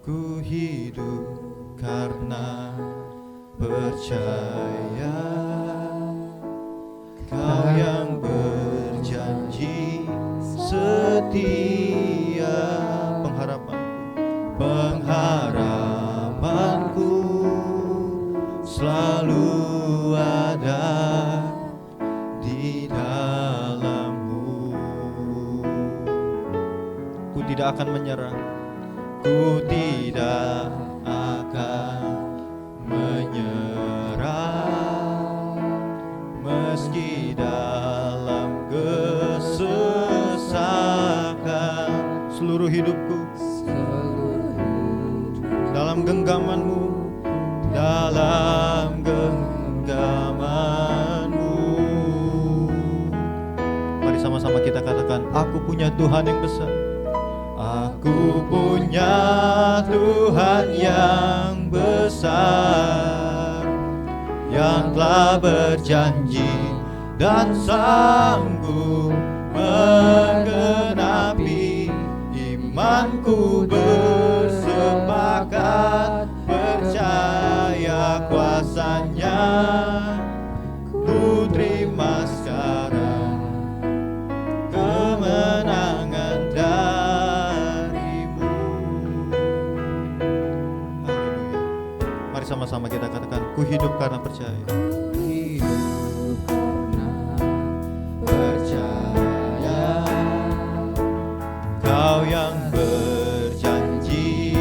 Ku hidup karena percaya Kau yang berjanji setia. Pengharapanku selalu ada di dalam-Mu. Ku tidak akan menyerah, ku tidak akan menyerah, meski dalam kesesakan. Seluruh hidupku dalam genggaman-Mu, dalam genggaman-Mu. Mari sama-sama kita katakan, aku punya Tuhan yang besar. Aku punya Tuhan yang besar, yang telah berjanji dan sanggup menggenapi imanku. Bersepakat percaya kuasa-Nya, ku terima sekarang kemenangan dari-Mu. Haleluya. Mari sama-sama kita katakan, ku hidup karena percaya. Kau yang berjanji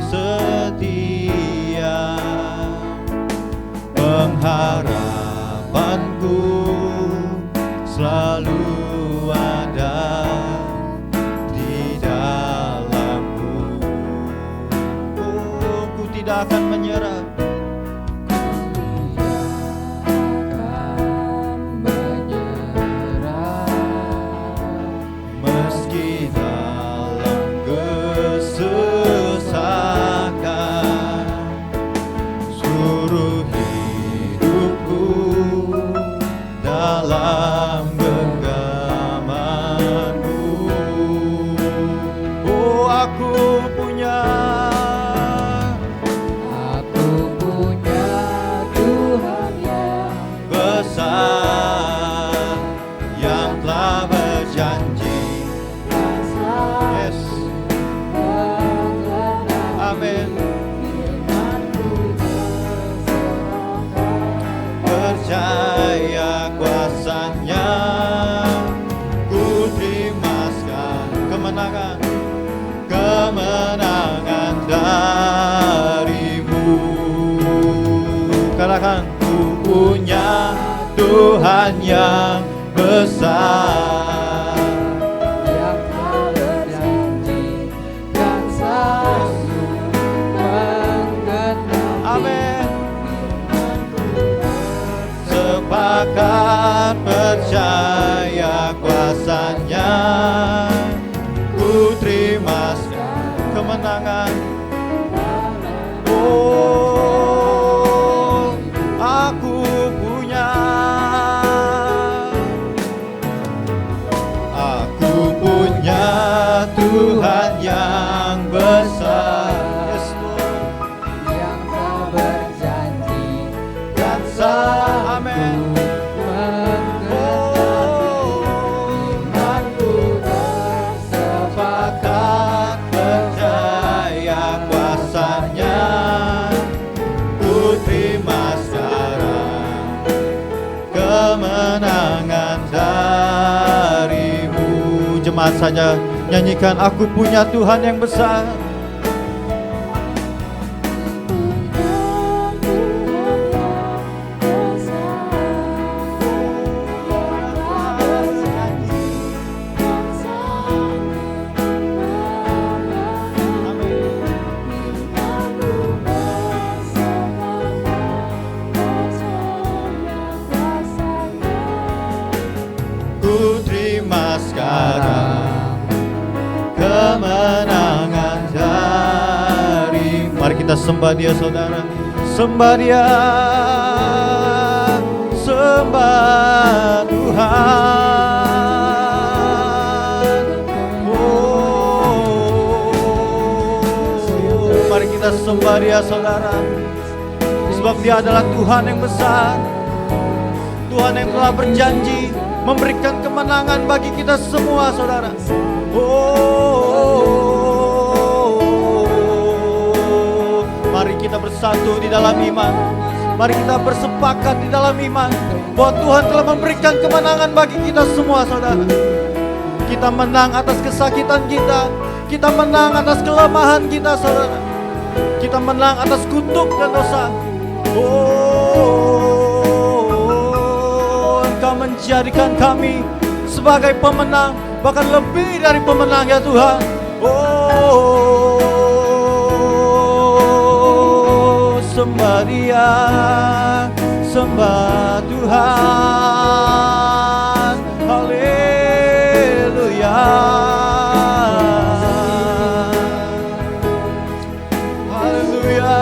setia, pengharapanku selalu ada di dalam-Mu. Oh, ku tidak akan menyerah, percaya kuasa-Nya, ku terima kemenangan, kemenangan dari-Mu. Katakan, ku punya Tuhan yang besar, yang telah berjanji dan sanggup menggenapi. Amin. Sepakat percaya kuasa-Nya, ku terima kemenangan. Oh, aku punya Tuhan yang besar, yes, yang telah berjanji dan amin. Kemenangan dari-Mu. Jemaat saja nyanyikan, aku punya Tuhan yang besar. Ku terima sekarang kemenangan dari. Mari kita sembah Dia, saudara. Sembah Dia, sembah Tuhan. Oh, kita sembah Dia saudara. Sebab Dia adalah Tuhan yang besar, Tuhan yang telah berjanji memberikan kemenangan bagi kita semua saudara. Mari kita bersatu di dalam iman. Mari kita bersepakat di dalam iman bahwa Tuhan telah memberikan kemenangan bagi kita semua saudara. Kita menang atas kesakitan kita, kita menang atas kelemahan kita saudara. Kita menang atas kutuk dan dosa. Engkau menjadikan kami sebagai pemenang, bahkan lebih dari pemenang ya Tuhan. Sembah Dia, sembah Tuhan. Haleluya, haleluya.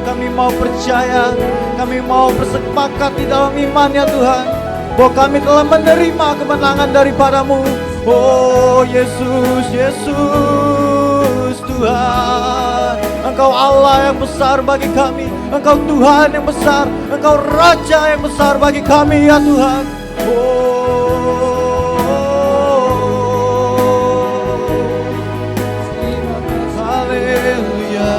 Kami mau percaya, kami mau bersepakat di dalam iman ya Tuhan, bahwa kami telah menerima kemenangan daripada-Mu. Yesus, Yesus Tuhan, Engkau Allah yang besar bagi kami, Engkau Tuhan yang besar, Engkau Raja yang besar bagi kami ya Tuhan. Haleluya.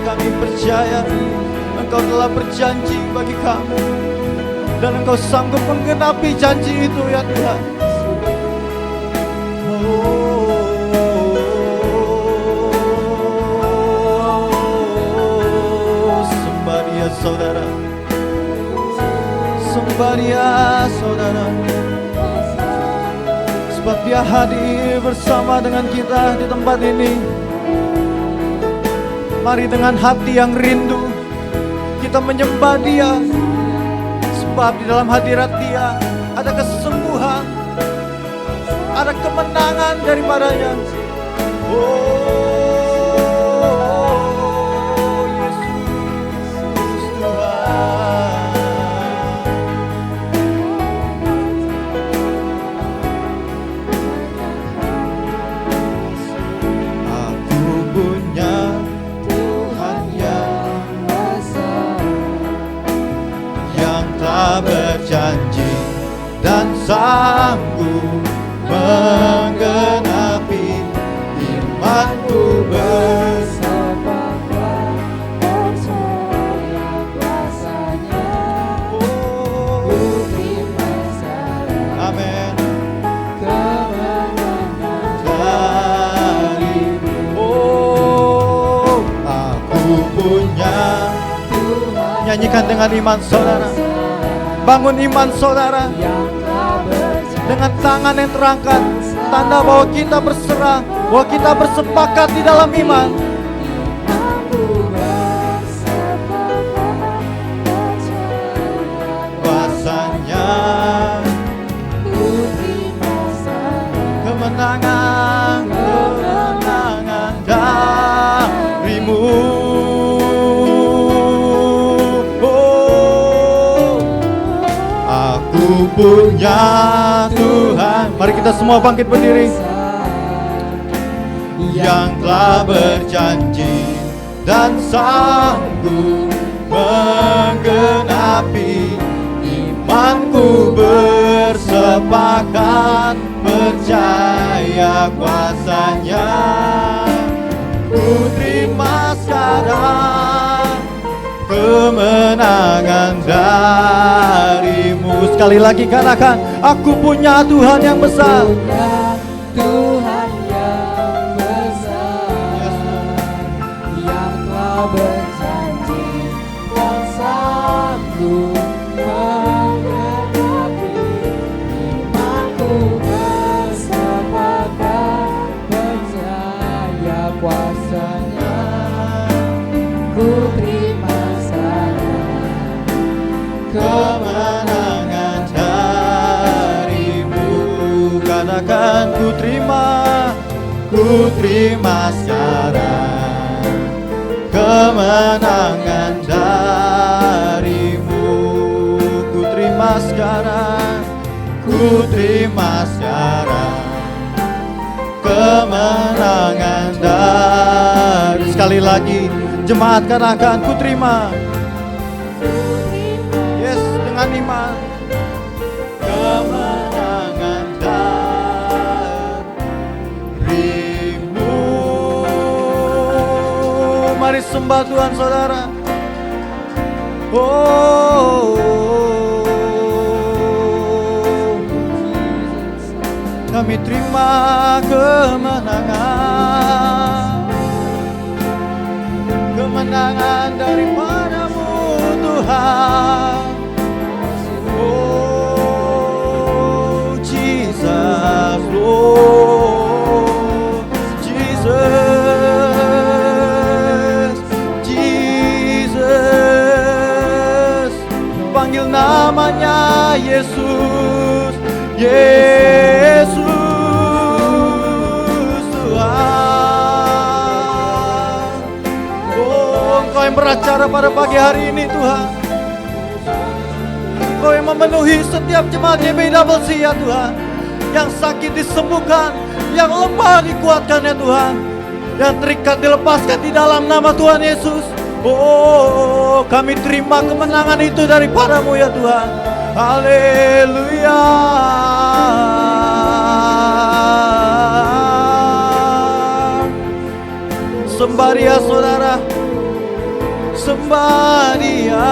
Kami percaya Engkau telah berjanji bagi kami, dan Engkau sanggup menggenapi janji itu ya Tuhan. Sembah Dia saudara, sembah Dia saudara. Sebab Dia hadir bersama dengan kita di tempat ini. Mari dengan hati yang rindu kita menyembah Dia. Sebab di dalam hadirat Dia ada kesembuhan, ada kemenangan daripadanya. Yesus Tuhan. Aku punya Tuhan yang besar, yang telah berjanji dan sanggup menggenapi imanku bersepakat percaya kuasanya. Ku terima saran, amin, kemenangan darimu. Aku punya. Tuhan Nyanyikan dengan iman saudara, bangun iman saudara yang telah berjanji dengan tangan yang terangkat, tanda bahwa kita berserah, bahwa kita bersepakat di dalam iman. imanku bersepakat percaya Kuasanya ku terima saran, kemenangan, kemenangan darimu. Aku punya Tuhan. Mari kita semua bangkit berdiri. Yang telah berjanji dan sanggup menggenapi imanku bersepakat percaya kuasanya. Ku terima sekarang kemenangan darimu. Sekali lagi katakan, aku punya Tuhan yang besar. punya Tuhan yang besar, yang telah berjanji dan sanggup menggenapi imanku bersepakat percaya kuasanya. Ku terima saran, Kemenangan darimu. Katakan, ku terima sekarang kemenangan darimu. Ku terima sekarang ku terima sekarang kemenangan dari. Sekali lagi, jemaat katakan ku terima. Yes, dengan iman. Kemenangan darimu. Mari sembah Tuhan saudara. Oh, kami terima kemenangan, kemenangan daripada-Mu Tuhan. Oh Jesus, Lord Jesus, Jesus, panggil namanya Yesus, Yesus Tuhan. Oh, Engkau yang beracara pada pagi hari ini Tuhan. Engkau yang memenuhi setiap jemaat GBI Double C ya Tuhan. Yang sakit disembuhkan, yang lemah dikuatkan ya Tuhan, yang terikat dilepaskan di dalam nama Tuhan Yesus. Oh, kami terima kemenangan itu daripada-Mu ya Tuhan. Haleluya. Sembah Dia saudara, sembah Dia.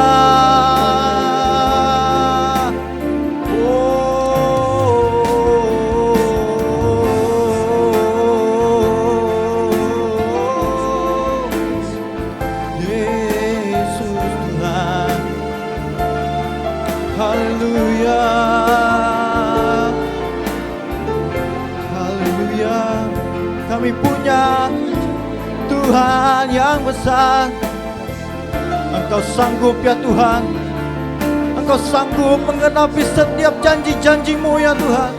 Haleluya, haleluya. Kami punya Tuhan yang besar. Engkau sanggup ya Tuhan. Engkau sanggup menggenapi setiap janji-janji-Mu ya Tuhan.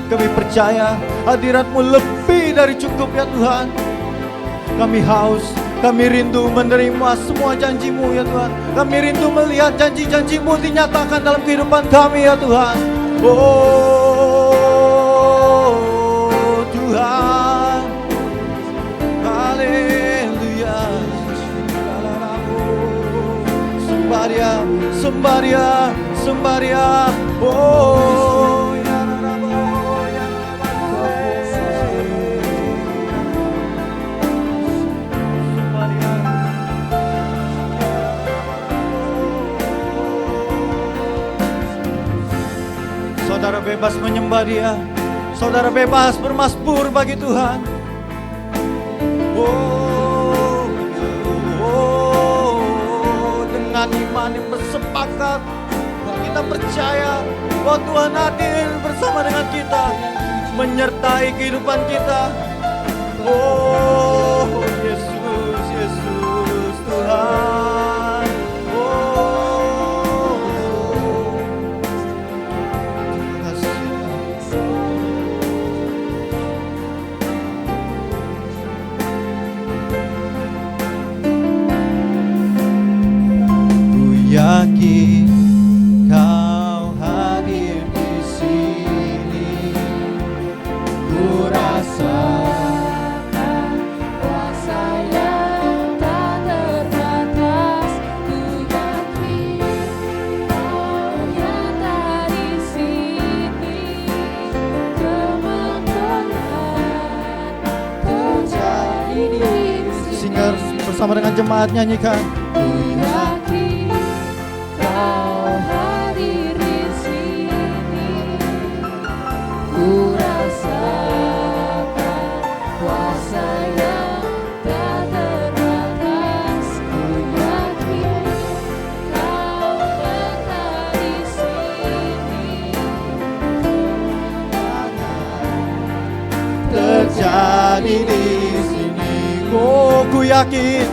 Kami percaya hadirat-Mu lebih dari cukup ya Tuhan. Kami haus, kami rindu menerima semua janji-Mu ya Tuhan. Kami rindu melihat janji-janji-Mu dinyatakan dalam kehidupan kami ya Tuhan. Oh Tuhan, haleluya. Sembah Dia, sembah Dia, sembah Dia. Oh ya Rabo, ya Saudara bebas menyembah Dia. Saudara bebas bermasbur bagi Tuhan. Oh, oh, dengan iman yang bersepakat, kita percaya bahwa Tuhan hadir bersama dengan kita, menyertai kehidupan kita. Oh, Yesus, Yesus Tuhan. Oh, terima kasih. Ku yakin Kau hadir di sini. Ku rasakan kuasa yang tak terbatas. Ku yakin Kau nyata di sini. Kemenangan terjadi di sini. Singer bersama dengan jemaat nyanyikan. Ku yakin Kau hadir di sini. Ku rasakan kuasa yang tak terbatas. Ku yakin Kau nyata di sini. Terjadi di sini. Oh, ku yakin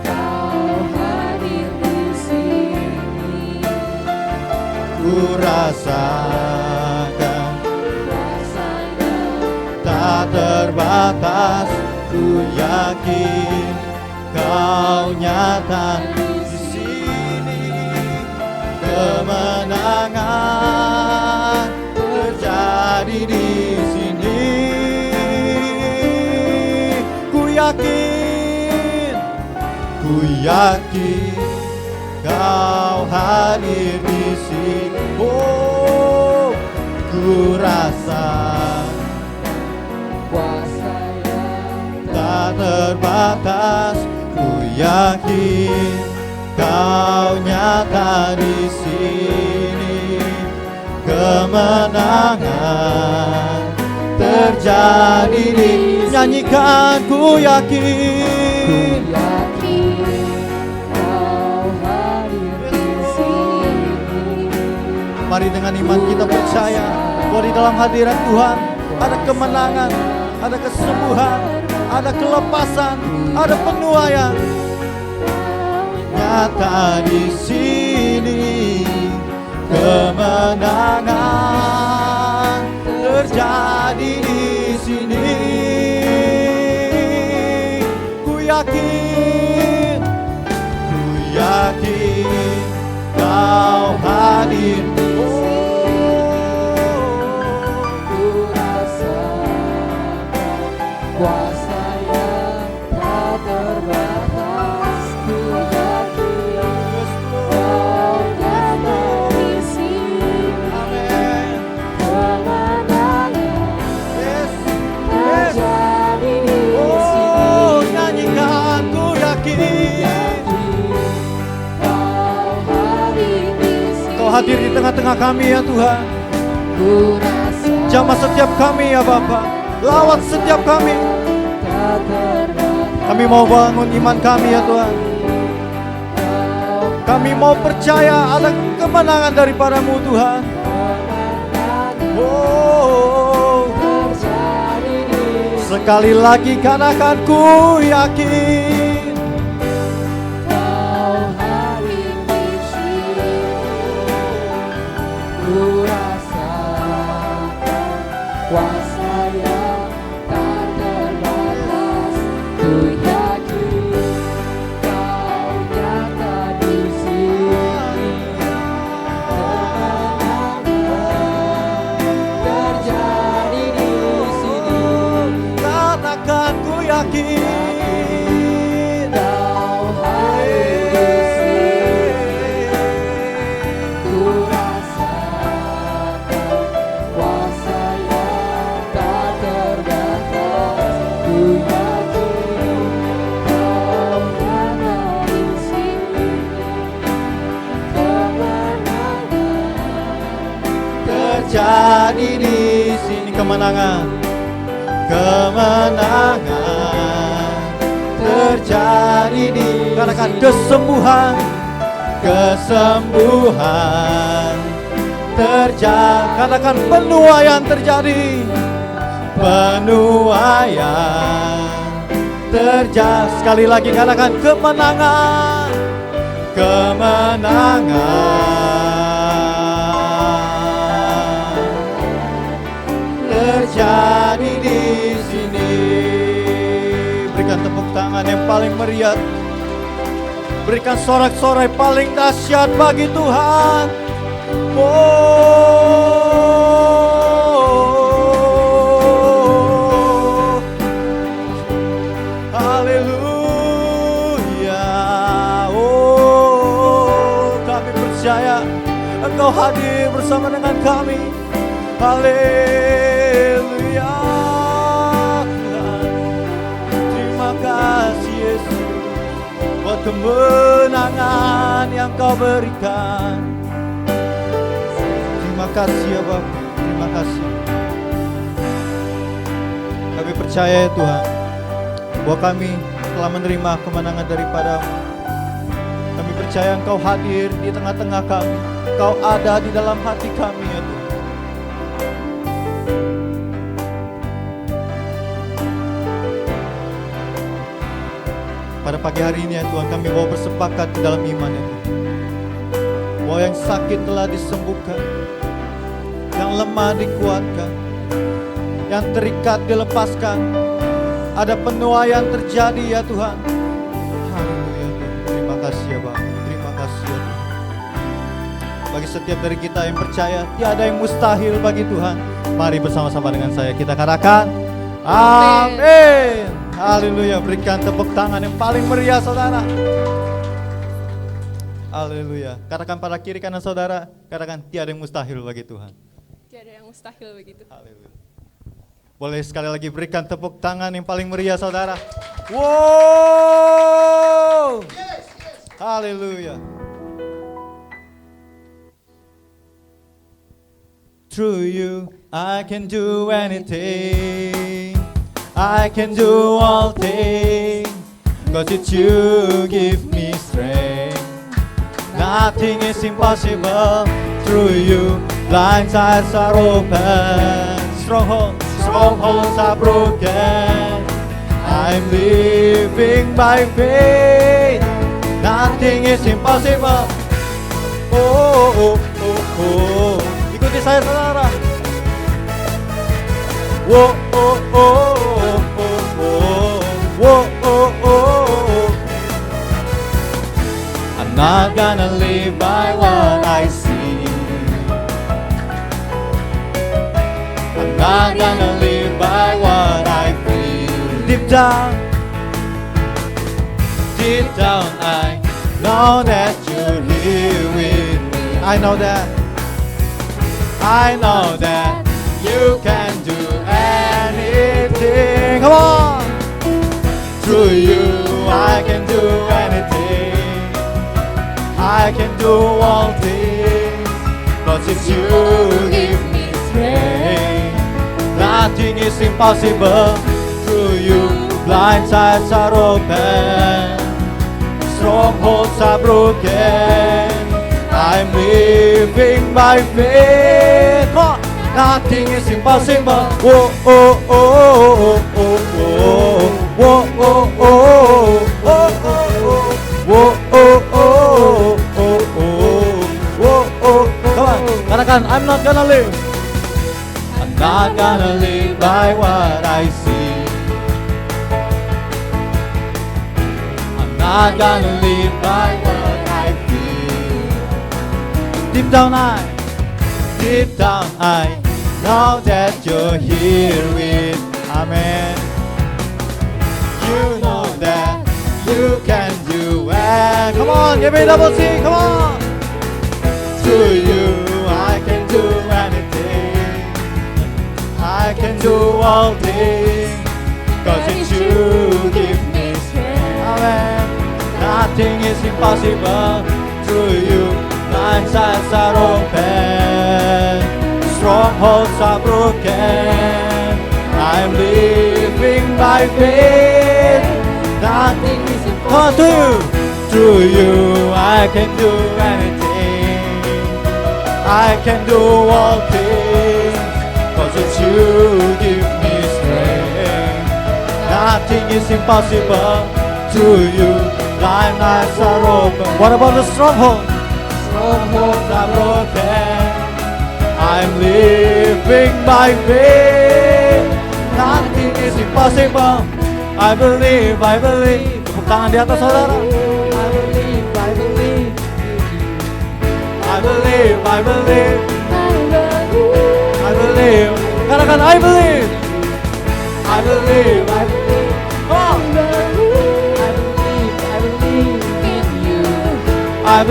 Kau hadir di sini. ku rasakan Kuasa yang tak terbatas. Ku yakin Kau nyata di sini. Kemenangan Ku yakin Kau hadir di sini. Oh, ku rasa Kuasa yang tak terbatas. Ku yakin Kau nyata di sini. Kemenangan terjadi di nyanyikan. Ku yakin Kau hadir di sini. Mari dengan iman kita percaya bahwa di dalam hadirat Tuhan ada kemenangan, ada kesembuhan, ada kelepasan, ada penuaian. Nyata di sini kemenangan terjadi di sini. Ku yakin Kau hadir. Ku rasakan kuasa yang tak terbatas. Ku yakin Kau nyata di sini. Amin. Kemenangan Yes. terjadi di Oh, sini. nyanyikan. Ku yakin Kau hadir di tengah-tengah kami ya Tuhan. Ku rasa Jamah setiap kami ya Bapa. Lawat setiap kami. tak terbatas. Kami mau bangun iman kami ya Tuhan. Kami mau percaya ada kemenangan daripadamu Tuhan. Oh, Terjadi di sekali lagi katakan ku yakin Kau hadir di sini. Ku rasakan kuasa yang tak terbatas. Ku yakin Kau nyata di sini. Kemenangan terjadi di sini. katakan ku yakin Kau hadir di sini. Ku rasakan kuasa yang tak terbatas. Ku yakin Kau nyata di sini. Kemenangan terjadi di sini. Kemenangan terjadi di katakan kesembuhan terjadi. Katakan penuaian terjadi. Sekali lagi katakan kemenangan terjadi di sini. Berikan tepuk tangan yang paling meriah. Berikan sorak-sorai paling dahsyat bagi Tuhan. Oh, haleluya. Oh, kami percaya Engkau hadir bersama dengan kami. Haleluya. Terima kasih Yesus buat kemenangan yang Kau berikan. Terima kasih ya Bapak. Terima kasih. Kami percaya ya Tuhan bahwa kami telah menerima kemenangan daripada-Mu. Kami percaya Engkau hadir di tengah-tengah kami. Engkau ada di dalam hati kami ya Tuhan. Pada pagi hari ini ya Tuhan, kami mau bersepakat di dalam iman ya Tuhan, bahwa yang sakit telah disembuhkan, yang lemah dikuatkan, yang terikat dilepaskan. Ada penuaian terjadi ya Tuhan. Haleluya Tuhan. Terima kasih ya Bapa. Terima kasih ya Tuhan. Bagi setiap dari kita yang percaya, tiada yang mustahil bagi Tuhan. Mari bersama-sama dengan saya kita katakan amin. Haleluya, berikan tepuk tangan yang paling meriah saudara. Haleluya. Katakan pada kiri kanan saudara, katakan tiada yang mustahil bagi Tuhan. Tiada yang mustahil begitu. Haleluya. Boleh sekali lagi berikan tepuk tangan yang paling meriah saudara. Wow. Haleluya. Through you I can do anything. I can do all things. 'Cause it's you give me strength. Nothing is impossible. Through you blind eyes are open. Strongholds are broken. I'm living by faith. Nothing is impossible. Oh, oh, oh, oh. Ikuti saya saudara. Whoa, oh, oh, oh, oh, oh. Whoa, oh, oh. I'm not gonna live by what I see. I'm not gonna live by what I feel. Deep down I know that you're here with me. I know that you can do anything. Come on. Through you I can do anything. I can do all things. 'Cause it's you give me strength. Nothing is impossible. Through you blind eyes are open. Strongholds are broken. I'm living by faith. Nothing is impossible. Whoa, oh, oh, oh, oh, oh. Whoa, oh, oh, oh, oh, oh. Whoa, oh, oh, oh, oh. Whoa, oh. Come on, katakan, I'm not gonna live. I'm not gonna live by what I see. I'm not gonna live by what I feel. Deep down I know that you're here with. Amen. You know that you can do it. Come on, give me double C. Come on. Through you I can do anything. I can do all things. 'Cause it's you give me strength. Amen. Nothing is impossible. Through you blind eyes are open. Strongholds are broken. I'm living by faith. Nothing is impossible. Through you I can do anything. I can do all things. 'Cause it's you give me strength. Nothing is impossible. Through you blind eyes are open. What about the strongholds? Strongholds are broken. I'm living by faith. Nothing is impossible. I believe. Tepuk tangan di atas saudara. I believe. I believe. Katakan I believe. Oh. I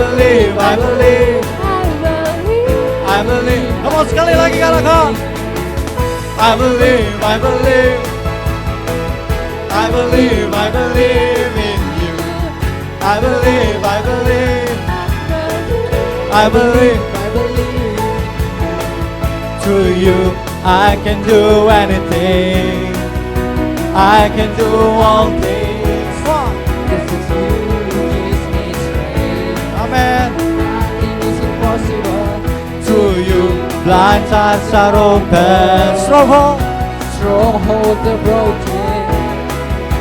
believe. Come on, sekali lagi katakan. I believe in you. I believe. Through you I can do anything. I can do all things. This is you gives me strength. Amen. Nothing is impossible. Through you blind eyes are open. Strongholds are broken.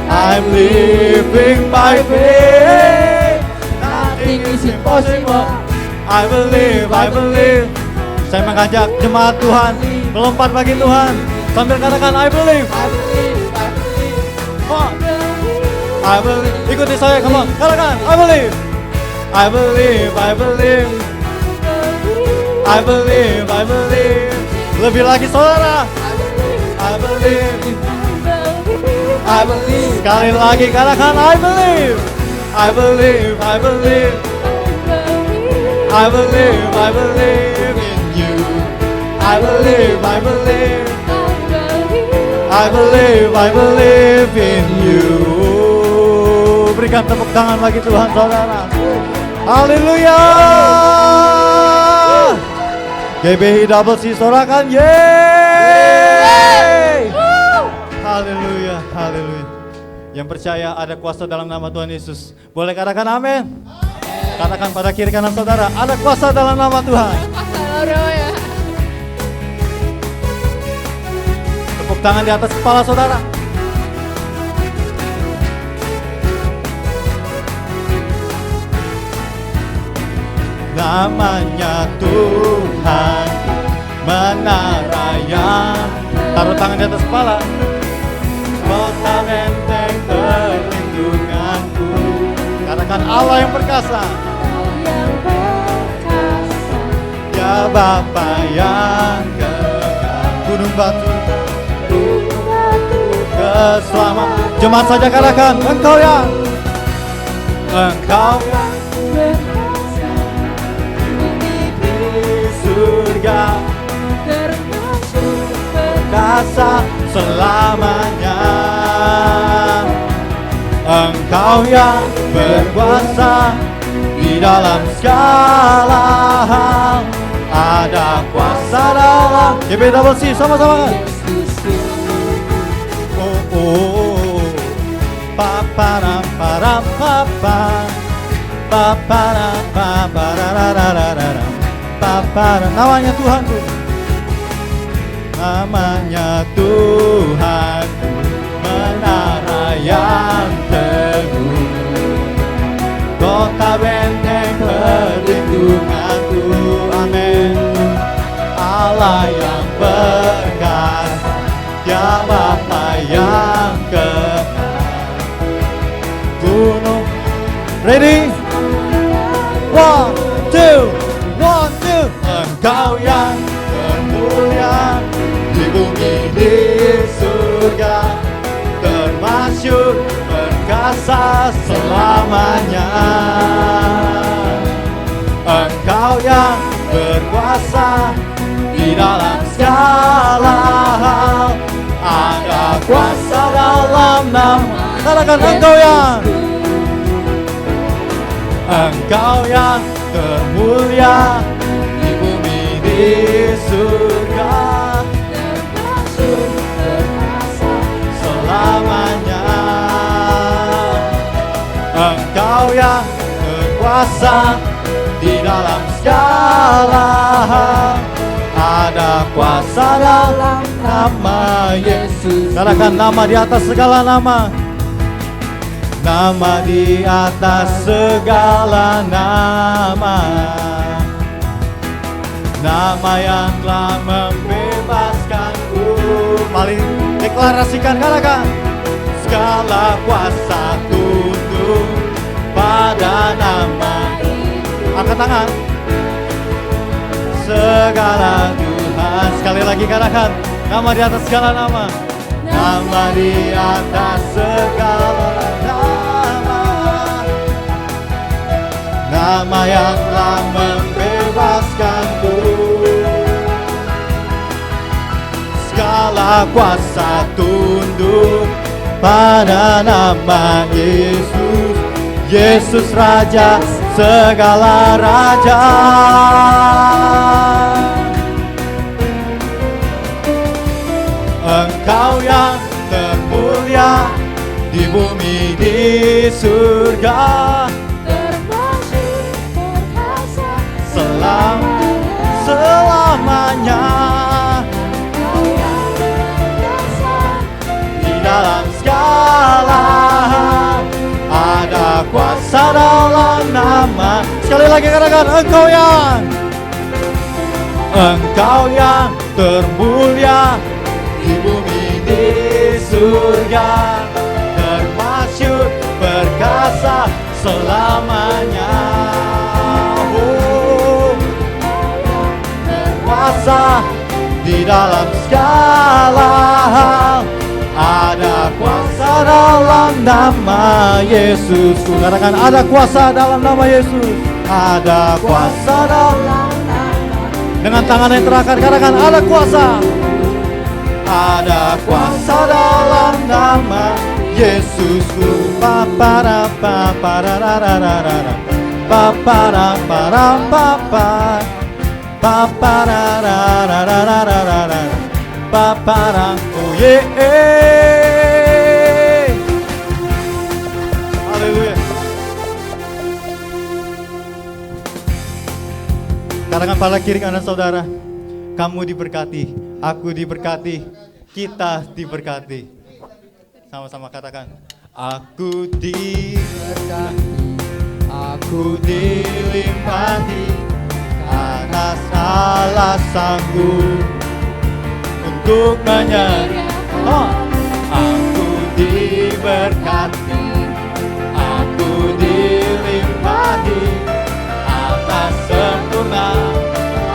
I'm living by faith. Nothing is impossible. I believe. Saya mengajak jemaat Tuhan melompat bagi Tuhan sambil katakan I believe. Oh. I believe. Ikuti saya, come on. Katakan I believe. Lebih lagi saudara. I believe. I believe. Sekali lagi katakan I believe. I believe, I believe. I believe, I believe in you. I believe, I believe. I believe, I believe in you. Berikan tepuk tangan bagi Tuhan saudara. Haleluya. GBI Double C sorakan yeay. Haleluya, haleluya. Yang percaya ada kuasa dalam nama Tuhan Yesus, boleh katakan amin. Katakan pada kiri kanan saudara, ada kuasa dalam nama Tuhan. Tepuk tangan di atas kepala saudara. Namanya Tuhan, menara yang, taruh tangan di atas kepala. Kota benteng perlindunganku. Katakan Allah yang perkasa. Ya Bapa yang kekal. Gunung batu keselamatan. Jemaat saja katakan, Engkau yang di surga perkasa selamanya. Engkau yang berkuasa di dalam segala hal. Ada kuasa dalam GBI Double C sama-sama. Oh oh, paparam param papa, paparam papararararara, paparam. Namanya Tuhan tuh. Namanya Tuhan, menara yang teguh, kota benteng perlindunganku. Amin. Allah yang perkasa, ya Bapa yang kekal. Gunung, ready? 1, 2, 1, 2. Engkau yang termulia di bumi di surga, termasyhur perkasa selamanya. Engkau yang berkuasa di dalam segala hal. Ada kuasa dalam nama. Katakan Engkau yang termulia di bumi di surga, selamanya. Engkau yang berkuasa di dalam segala hal. Ada kuasa dalam nama Yesus. Katakan nama di atas segala nama. Nama di atas segala nama. Nama yang telah membebaskanku. Mari deklarasikan, katakan. Segala kuasa tunduk pada nama. Angkat tangan. Segala Tuhan. Sekali lagi katakan. Nama di atas segala nama. Nama di atas segala nama. Nama yang telah membebaskanku. Segala kuasa tunduk pada nama Yesus. Yesus Raja segala raja. Engkau yang termulia di bumi di surga, termasyhur perkasa selamanya. Engkau yang berkuasa Di dalam segala hal ada kuasa dalam nama. Sekali lagi katakan, Engkau yang termulia di bumi di surga, termasyhur perkasa selamanya. Berkuasa di dalam segala hal, ada kuasa dalam nama Yesus. Katakan ada kuasa dalam nama Yesus. Ada kuasa dalam. Dengan tangan yang terangkat katakan ada kuasa. Ada kuasa dalam nama Yesusku. Papara papara rararara. Papara para papa. Papara rararara. Papara oh yeah. Haleluya. Katakan pada kiri kanan saudara, kamu diberkati, aku diberkati, kita diberkati. Sama-sama katakan, aku diberkati, aku dilimpahi, karena Allah sanggup untuk menyerahkan. Aku diberkati, aku dilimpahi, atas sempurna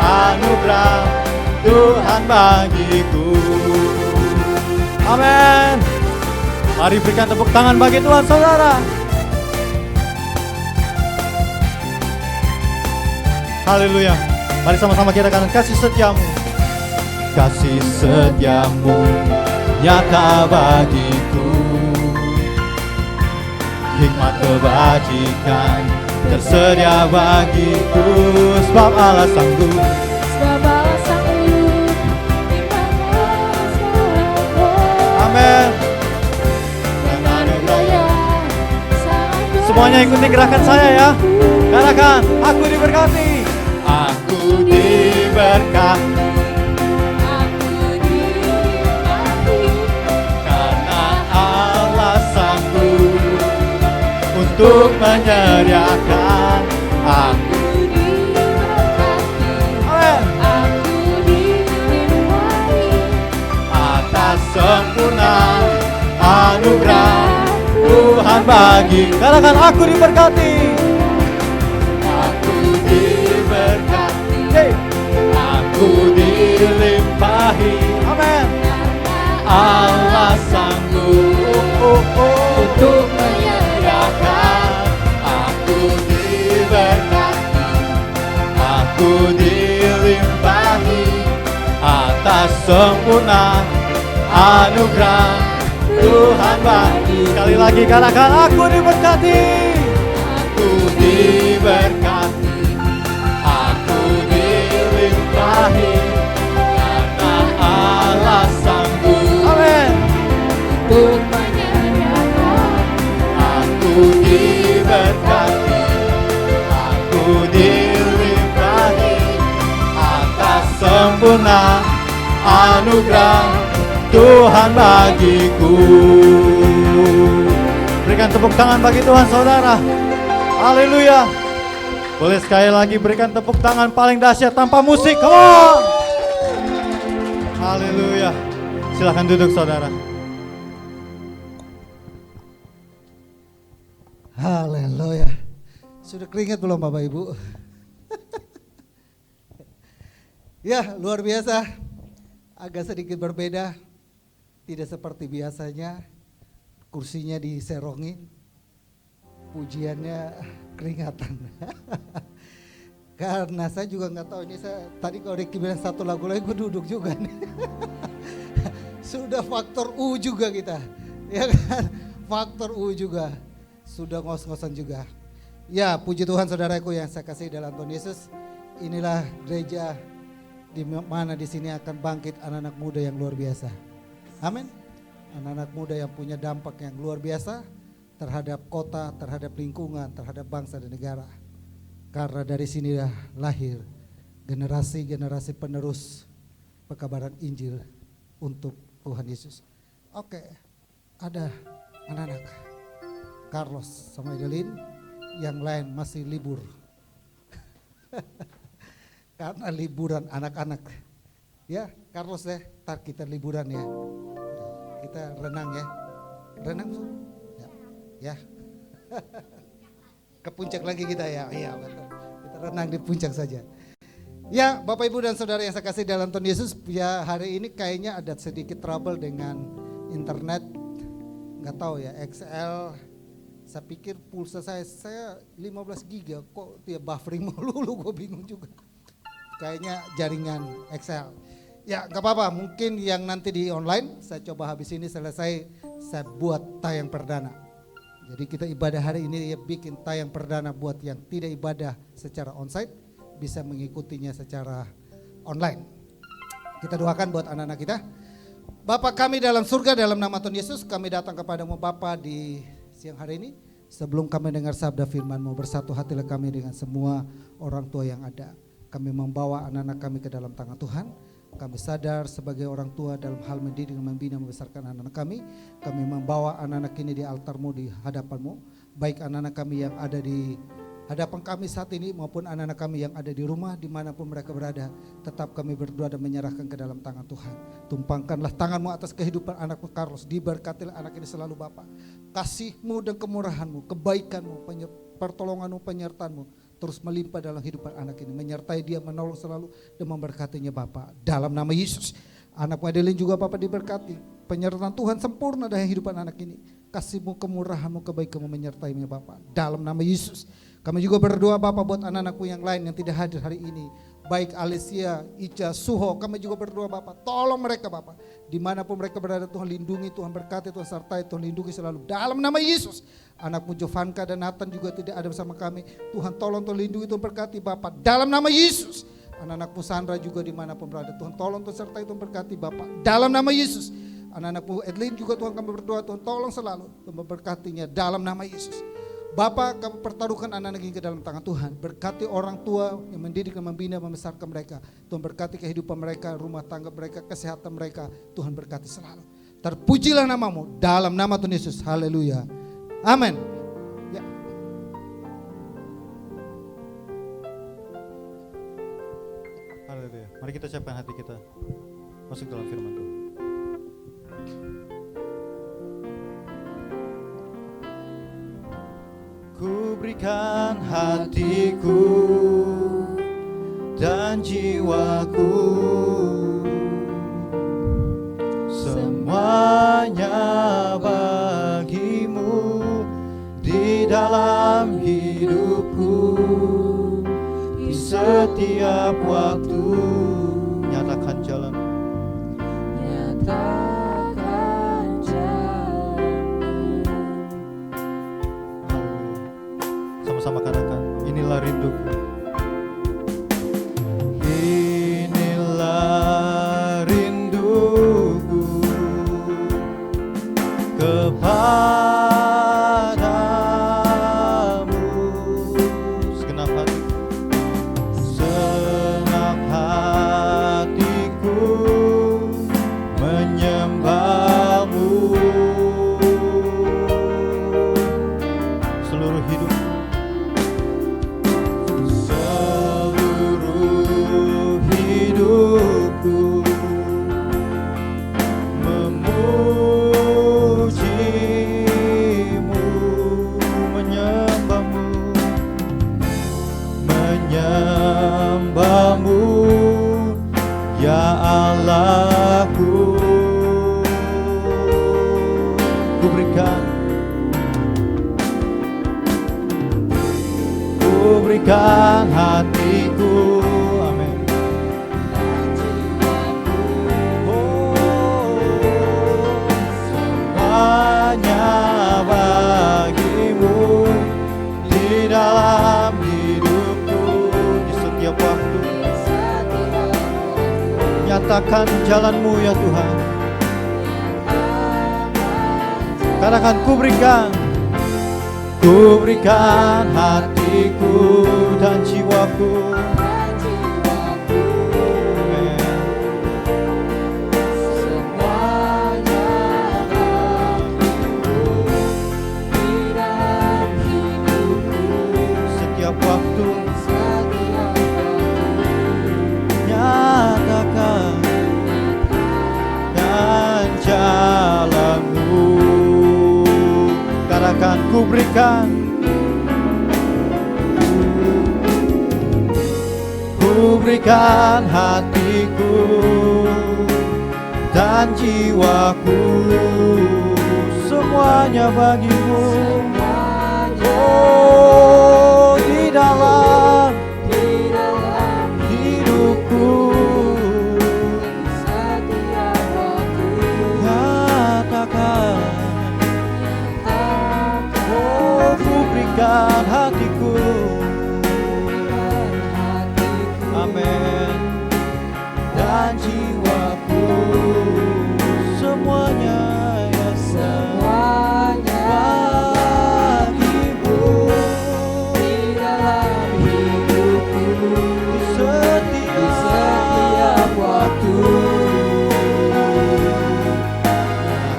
anugerah Tuhan bagiku. Amin. Mari berikan tepuk tangan bagi Tuhan saudara. Haleluya. Mari sama-sama kita katakan kasih setiamu. Kasih setiamu nyata bagiku. Hikmat kebajikan tersedia bagiku. Sebab Allah sanggup. Amin. Semuanya ikuti gerakan saya ya. Katakan, aku diberkati. Aku diberkati. Karena Allah sanggup untuk menyediakan. Aku diberkati. Aku dilimpahi atas sempurna anugerah Tuhan bagi. Katakan aku diberkati. Aku diberkati. Hey. Aku dilimpahi. Amin. Allah sanggup untuk menyediakan. Aku diberkati. Aku dilimpahi atas sempurna anugerah Tuhan bagi. Sekali lagi katakan aku diberkati. Aku diberkati. Aku dilimpahi karena Allah sanggup. Amin. Untuk menyediakan. Aku diberkati. Aku dilimpahi atas sempurna anugerah Tuhan bagiku. Berikan tepuk tangan bagi Tuhan saudara. Haleluya. Boleh sekali lagi berikan tepuk tangan paling dahsyat tanpa musik. Come on. Haleluya. Silakan duduk saudara. Haleluya. Sudah keringat belum Bapak Ibu? Ya, luar biasa. Agak sedikit berbeda. Tidak seperti biasanya, kursinya diserongin, pujiannya keringatan. Karena saya juga nggak tahu ini saya tadi kalau Ricky bilang satu lagu lagi gue duduk juga nih. Sudah faktor U juga kita, ya kan? Faktor U juga, sudah ngos-ngosan juga. Ya puji Tuhan saudaraku yang saya kasih dalam Tuhan Yesus. Inilah gereja di mana di sini akan bangkit anak-anak muda yang luar biasa. Amin. Anak-anak muda yang punya dampak yang luar biasa terhadap kota, terhadap lingkungan, terhadap bangsa dan negara. Karena dari sinilah lahir generasi-generasi penerus pekabaran Injil untuk Tuhan Yesus. Oke, ada anak-anak Carlos sama Edelin, yang lain masih libur. Karena liburan anak-anak. Ya, Carlos deh, ntar kita liburan ya. Kita renang ya. Renang tuh. Ya. Ke puncak lagi kita ya. Iya, betul. Kita renang di puncak saja. Ya, Bapak Ibu dan Saudara yang saya kasih dalam Tuhan Yesus, ya hari ini kayaknya ada sedikit trouble dengan internet. nggak tahu ya XL. Saya pikir pulsa saya 15 giga kok dia buffering melulu, gue bingung juga. Kayaknya jaringan XL. Ya nggak apa-apa, mungkin yang nanti di online saya coba habis ini selesai saya buat tayang perdana. Jadi kita ibadah hari ini ya bikin tayang perdana buat yang tidak ibadah secara onsite bisa mengikutinya secara online. Kita doakan buat anak-anak kita. Bapa kami dalam surga, dalam nama Tuhan Yesus kami datang kepadamu Bapa di siang hari ini. Sebelum kami dengar sabda firman-Mu, bersatu hatilah kami dengan semua orang tua yang ada. Kami membawa anak-anak kami ke dalam tangan Tuhan. Kami sadar sebagai orang tua dalam hal mendidik, membina, membesarkan anak-anak kami. Kami membawa anak-anak ini di altar-Mu, di hadapan-Mu. Baik anak-anak kami yang ada di hadapan kami saat ini maupun anak-anak kami yang ada di rumah dimanapun mereka berada. Tetap kami berdoa dan menyerahkan ke dalam tangan Tuhan. Tumpangkanlah tangan-Mu atas kehidupan anakmu Carlos. Diberkatilah anak ini selalu Bapa. Kasih-Mu dan kemurahan-Mu, kebaikan-Mu, pertolongan-Mu, penyertaan-Mu terus melimpah dalam kehidupan anak ini. Menyertai dia, menolong selalu dan memberkatinya Bapa. Dalam nama Yesus. Anak Madeline juga Bapa diberkati. Penyertaan Tuhan sempurna dalam kehidupan anak ini. Kasih-Mu, kemurahan-Mu, kebaikan-Mu menyertai-nya Bapa. Dalam nama Yesus. Kami juga berdoa Bapa buat anak-anakku yang lain yang tidak hadir hari ini. Baik Alicia, Ica, Suho, kami juga berdoa Bapa. Tolong mereka Bapa. Dimanapun mereka berada Tuhan lindungi, Tuhan berkati, Tuhan sertai, Tuhan lindungi selalu. Dalam nama Yesus. Anakmu Jovanka dan Nathan juga tidak ada bersama kami. Tuhan tolong, Tuhan lindungi, Tuhan berkati Bapa. Dalam nama Yesus. Anak-anakmu Sandra juga dimanapun berada. Tuhan tolong, Tuhan sertai, Tuhan berkati Bapa. Dalam nama Yesus. Anak-anakmu Edlin juga Tuhan kami berdoa. Tuhan tolong selalu, Tuhan memberkatinya dalam nama Yesus. Bapa, kami pertaruhkan anak-anak ini ke dalam tangan Tuhan. Berkati orang tua yang mendidik dan membina, membesarkan mereka. Tuhan berkati kehidupan mereka, rumah tangga mereka, kesehatan mereka. Tuhan berkati selalu. Terpujilah namamu dalam nama Tuhan Yesus. Haleluya. Amin. Ya. Haleluya. Mari kita siapkan hati kita masuk dalam firman Tuhan. Ku berikan hatiku dan jiwaku, semuanya bagimu di dalam hidupku, di setiap waktu. Nyatakan jalan, Nyatakan jalanmu. sama-sama katakan, inilah rinduku. Inilah rinduku kepadamu, segenap hatiku menyembahmu, seluruh hidup. Hidupku memujimu, menyembahmu, ya Allahku. Ku berikan hatiku, amin. Semuanya bagimu di dalam hidupku, di setiap waktu. Nyatakan jalanmu ya Tuhan. Katakan ku berikan hatiku dan jiwaku. Setiap waktu nyatakan dan jalanmu. Katakan ku berikan hatiku dan jiwaku, semua semuanya bagimu. Oh, di dalam hidupku, setiap waktu nyatakan, oh, ku berikan hatiku. Amin. Dan jiwaku, semuanya ya semuanya bagimu. di dalam hidupku, Di di setiap waktu.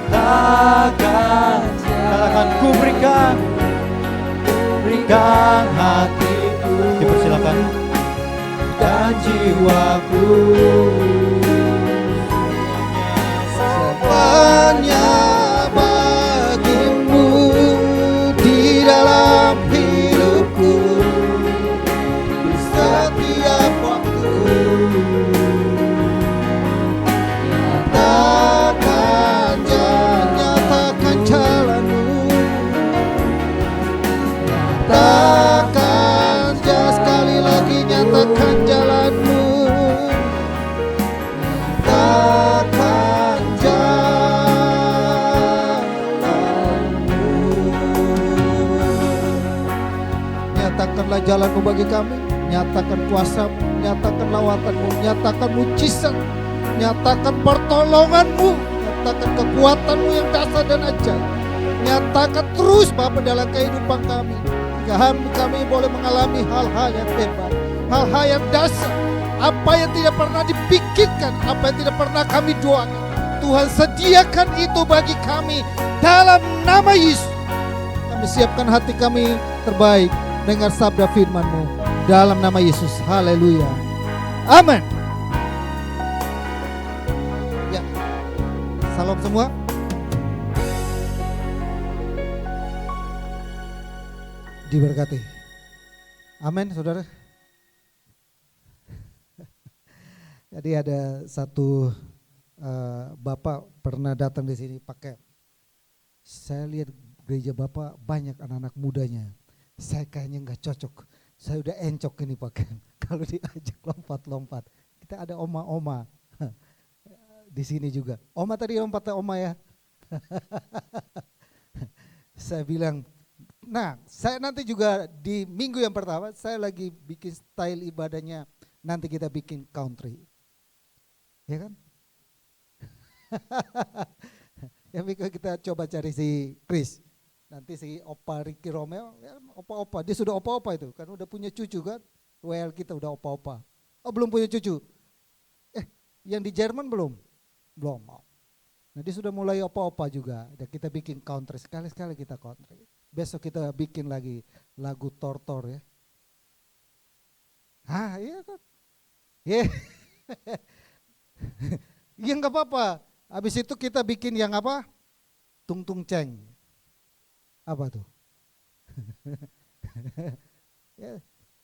Katakan ku berikan hatiku. Dipersilakan. Dan jiwaku, semuanya bagimu di dalam hidupku di setiap waktu. Nyatakan jalanmu, nyatakan sekali lagi, nyatakan jalanmu, nyatakan jalanmu. Nyatakanlah jalanmu bagi kami, nyatakan kuasamu, nyatakan lawatanmu, nyatakan mujizat, nyatakan pertolonganmu, nyatakan kekuatanmu yang dasar dan ajaib. Nyatakan terus Bapa dalam kehidupan kami, hingga kami boleh mengalami hal-hal yang hebat, hal-hal yang dasar, apa yang tidak pernah dipikirkan, apa yang tidak pernah kami doakan. Tuhan sediakan itu bagi kami dalam nama Yesus. Kami siapkan hati kami terbaik dengar sabda firman-Mu dalam nama Yesus. Haleluya. Amin. Ya. Salam semua. Diberkati. Amin, saudara. Jadi ada satu bapak pernah datang di sini pakai. Saya lihat gereja bapak banyak anak-anak mudanya. Saya kayaknya nggak cocok. Saya udah encok ini pakai. Kalau diajak lompat-lompat. Kita ada oma-oma di sini juga. Oma tadi lompatnya oma ya. Saya bilang, nah saya nanti juga di minggu yang pertama saya lagi bikin style ibadahnya. Nanti kita bikin country. Ya kan? Ya kita coba cari si Chris. Nanti si Opa Ricky Romeo, ya, opa-opa. Dia sudah opa-opa itu, kan udah punya cucu kan. WL kita udah opa-opa. Oh belum punya cucu. Yang di Jerman belum? Belum. Nah dia sudah mulai opa-opa juga. Dan kita bikin country, sekali-sekali kita country. Besok kita bikin lagi lagu Tortor ya. Ah iya kan. Yeah. Ya nggak apa-apa. Habis itu kita bikin yang apa? Tung tung ceng. Apa tuh?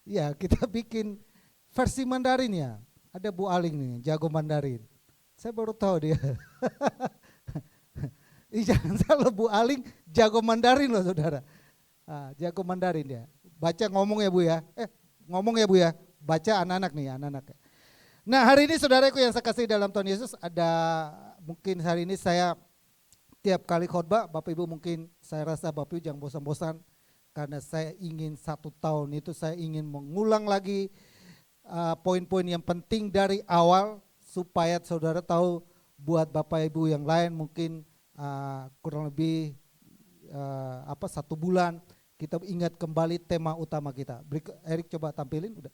Ya kita bikin versi Mandarin ya. Ada Bu Aling nih, jago Mandarin. Saya baru tahu dia. Jangan salah, Bu Aling jago Mandarin loh saudara. Jago Mandarin dia. Baca ngomong ya Bu ya. Ngomong ya Bu ya. Baca anak-anak nih, anak-anak. Nah hari ini saudaraku yang saya kasih dalam Tuhan Yesus, ada mungkin hari ini saya tiap kali khotbah, Bapak Ibu mungkin saya rasa Bapak Ibu jangan bosan-bosan. Karena saya ingin 1 tahun itu saya ingin mengulang lagi poin-poin yang penting dari awal. Supaya saudara tahu buat Bapak Ibu yang lain mungkin kurang lebih 1 bulan. Kita ingat kembali tema utama kita. Erik coba tampilin udah.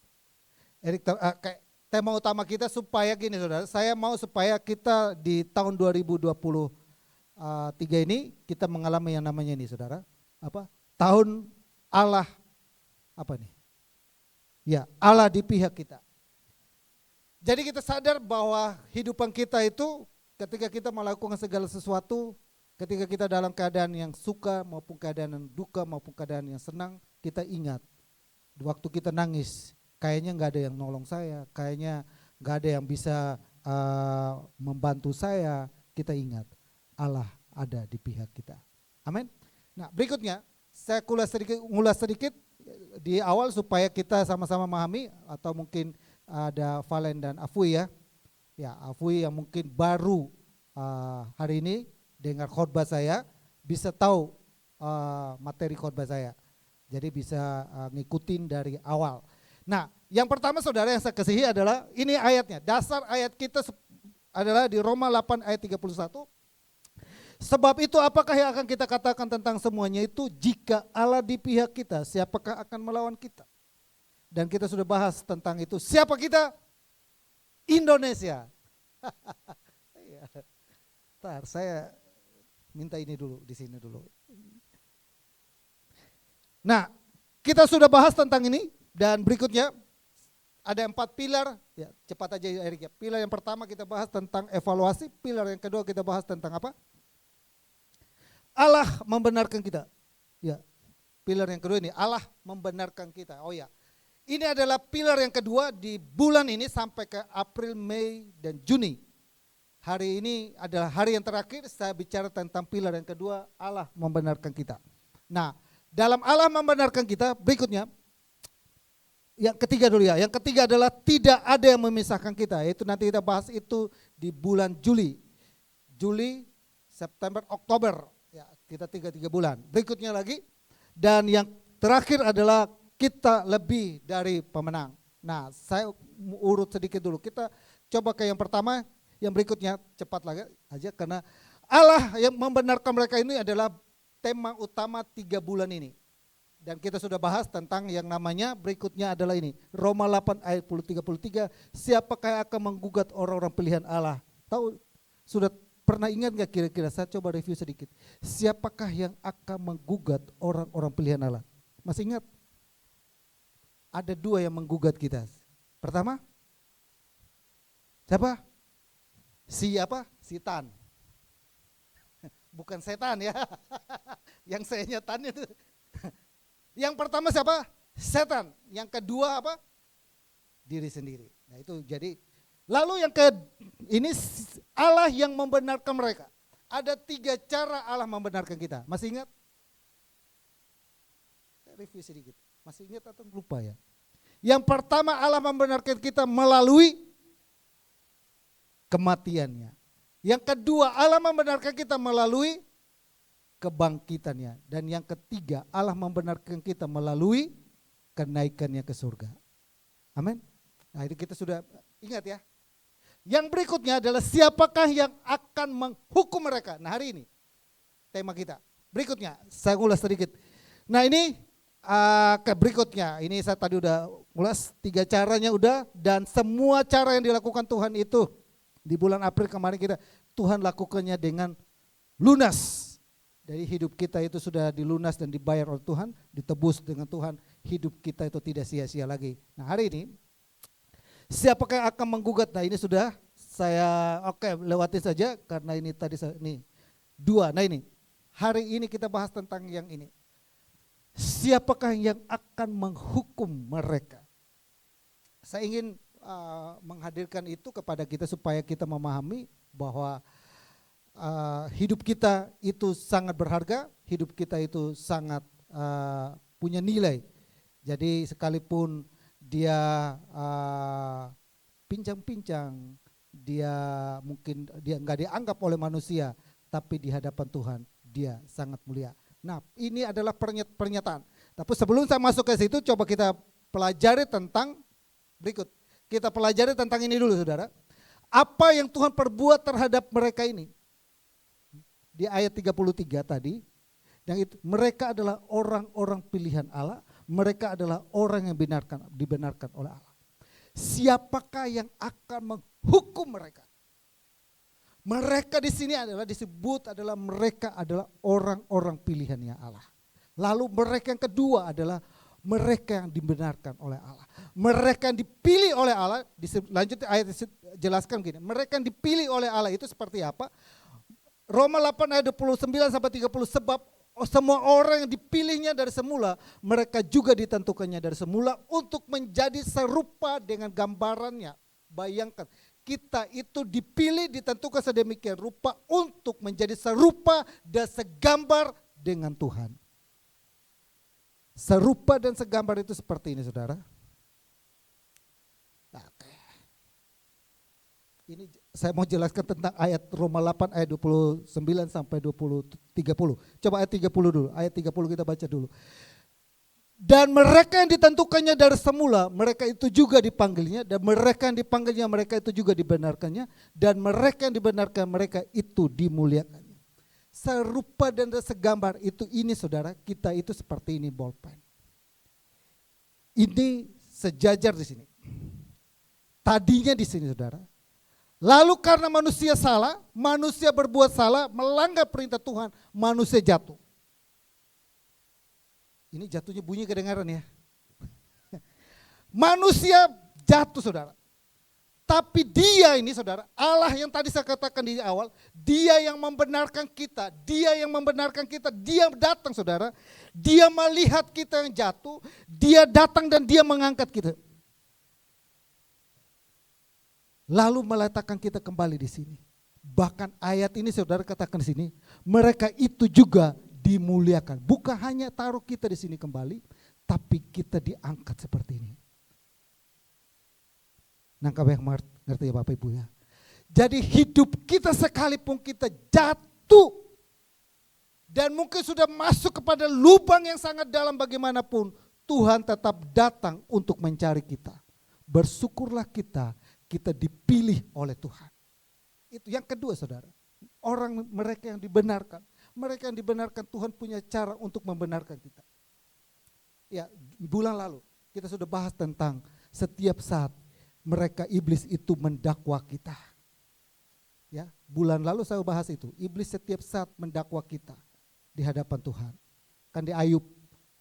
Erik tema utama kita supaya gini saudara. Saya mau supaya kita di tahun 2023 ini kita mengalami yang namanya ini saudara. Apa? Tahun Allah apa nih? Ya, Allah di pihak kita. Jadi kita sadar bahwa hidupan kita itu ketika kita melakukan segala sesuatu, ketika kita dalam keadaan yang suka maupun keadaan yang duka maupun keadaan yang senang, kita ingat waktu kita nangis, kayaknya nggak ada yang nolong saya, kayaknya nggak ada yang bisa membantu saya, kita ingat Allah ada di pihak kita. Amin. Nah, berikutnya saya ngulas sedikit di awal supaya kita sama-sama memahami, atau mungkin ada Valen dan Afui ya. Ya, Afui yang mungkin baru hari ini dengar khotbah saya bisa tahu materi khotbah saya. Jadi bisa ngikutin dari awal. Nah, yang pertama saudara yang saya kasihi adalah ini ayatnya. Dasar ayat kita adalah di Roma 8 ayat 31. Sebab itu apakah yang akan kita katakan tentang semuanya itu, jika Allah di pihak kita, siapakah akan melawan kita? Dan kita sudah bahas tentang itu. Siapa kita? Indonesia. Ntar saya minta ini dulu, di sini dulu. Nah, kita sudah bahas tentang ini, dan berikutnya ada 4 pilar. Ya, cepat aja Erik ya. Pilar yang pertama kita bahas tentang evaluasi, pilar yang kedua kita bahas tentang apa? Allah membenarkan kita. Ya. Pilar yang kedua ini, Allah membenarkan kita. Oh ya. Ini adalah pilar yang kedua di bulan ini sampai ke April, Mei, dan Juni. Hari ini adalah hari yang terakhir saya bicara tentang pilar yang kedua, Allah membenarkan kita. Nah, dalam Allah membenarkan kita, berikutnya yang ketiga dulu ya. Yang ketiga adalah tidak ada yang memisahkan kita. Yaitu nanti kita bahas itu di bulan Juli. Juli, September, Oktober. Ya, kita 3 bulan. Berikutnya lagi. Dan yang terakhir adalah kita lebih dari pemenang. Nah, saya urut sedikit dulu. Kita coba ke yang pertama, yang berikutnya cepat lagi aja karena Allah yang membenarkan mereka ini adalah tema utama 3 bulan ini. Dan kita sudah bahas tentang yang namanya berikutnya adalah ini. Roma 8 ayat 33, siapakah yang akan menggugat orang-orang pilihan Allah? Tahu, sudah pernah ingat gak kira-kira, saya coba review sedikit. Siapakah yang akan menggugat orang-orang pilihan Allah? Masih ingat? Ada 2 yang menggugat kita. Pertama, siapa? Setan. Bukan setan ya. Yang saya nyetan itu. Yang pertama siapa? Setan. Yang kedua apa? Diri sendiri. Nah itu jadi. Lalu yang ini Allah yang membenarkan mereka. Ada 3 cara Allah membenarkan kita. Masih ingat? Review sedikit. Masih ingat atau lupa ya? Yang pertama Allah membenarkan kita melalui kematiannya. Yang kedua Allah membenarkan kita melalui kebangkitannya. Dan yang ketiga Allah membenarkan kita melalui kenaikannya ke surga. Amin. Nah itu kita sudah ingat ya. Yang berikutnya adalah siapakah yang akan menghukum mereka. Nah hari ini tema kita. Berikutnya saya ulas sedikit. Nah ini ke berikutnya. Ini saya tadi udah ulas 3 caranya udah. Dan semua cara yang dilakukan Tuhan itu di bulan April kemarin Tuhan lakukannya dengan lunas. Dari hidup kita itu sudah dilunas dan dibayar oleh Tuhan, ditebus dengan Tuhan, hidup kita itu tidak sia-sia lagi. Nah hari ini, siapakah yang akan menggugat? Nah ini sudah saya lewatin saja karena ini tadi nih 2. Nah ini, hari ini kita bahas tentang yang ini. Siapakah yang akan menghukum mereka? Saya ingin menghadirkan itu kepada kita supaya kita memahami bahwa hidup kita itu sangat berharga, hidup kita itu sangat punya nilai. Jadi sekalipun dia pincang-pincang, dia mungkin dia nggak dianggap oleh manusia, tapi di hadapan Tuhan dia sangat mulia. Nah ini adalah pernyataan. Tapi sebelum saya masuk ke situ, coba kita pelajari tentang berikut. Kita pelajari tentang ini dulu saudara. Apa yang Tuhan perbuat terhadap mereka ini? Di ayat 33 tadi, yang itu, mereka adalah orang-orang pilihan Allah, mereka adalah orang yang dibenarkan oleh Allah. Siapakah yang akan menghukum mereka? Mereka di sini disebut adalah mereka adalah orang-orang pilihannya Allah. Lalu mereka yang kedua adalah mereka yang dibenarkan oleh Allah. Mereka yang dipilih oleh Allah, lanjut ayat jelaskan gini, mereka yang dipilih oleh Allah itu seperti apa? Roma 8 ayat 29 sampai 30, sebab semua orang yang dipilihnya dari semula, mereka juga ditentukannya dari semula untuk menjadi serupa dengan gambarannya. Bayangkan, kita itu dipilih, ditentukan sedemikian rupa untuk menjadi serupa dan segambar dengan Tuhan. Serupa dan segambar itu seperti ini, saudara. Oke. Ini saya mau jelaskan tentang ayat Roma 8 ayat 29 sampai 30. Coba ayat 30 dulu. Ayat 30 kita baca dulu. Dan mereka yang ditentukannya dari semula, mereka itu juga dipanggilnya. Dan mereka yang dipanggilnya, mereka itu juga dibenarkannya. Dan mereka yang dibenarkan, mereka itu dimuliakannya. Serupa dan segambar itu ini, saudara, kita itu seperti ini bolpen. Ini sejajar di sini. Tadinya di sini, saudara. Lalu karena manusia salah, manusia berbuat salah, melanggar perintah Tuhan, manusia jatuh. Ini jatuhnya bunyi kedengaran ya. Manusia jatuh, saudara. Tapi dia ini, saudara, Allah yang tadi saya katakan di awal, dia yang membenarkan kita, dia yang membenarkan kita, dia datang, saudara. Dia melihat kita yang jatuh, dia datang dan dia mengangkat kita. Lalu meletakkan kita kembali di sini. Bahkan ayat ini saudara katakan di sini, mereka itu juga dimuliakan. Bukan hanya taruh kita di sini kembali, tapi kita diangkat seperti ini. Nangkap yang ngerti ya Bapak Ibu ya. Jadi hidup kita sekalipun kita jatuh dan mungkin sudah masuk kepada lubang yang sangat dalam bagaimanapun, Tuhan tetap datang untuk mencari kita. Bersyukurlah kita dipilih oleh Tuhan. Itu yang kedua, saudara. Mereka yang dibenarkan. Mereka yang dibenarkan, Tuhan punya cara untuk membenarkan kita. Ya, bulan lalu kita sudah bahas tentang setiap saat mereka iblis itu mendakwa kita. Ya, bulan lalu saya bahas itu. Iblis setiap saat mendakwa kita di hadapan Tuhan. Kan di Ayub,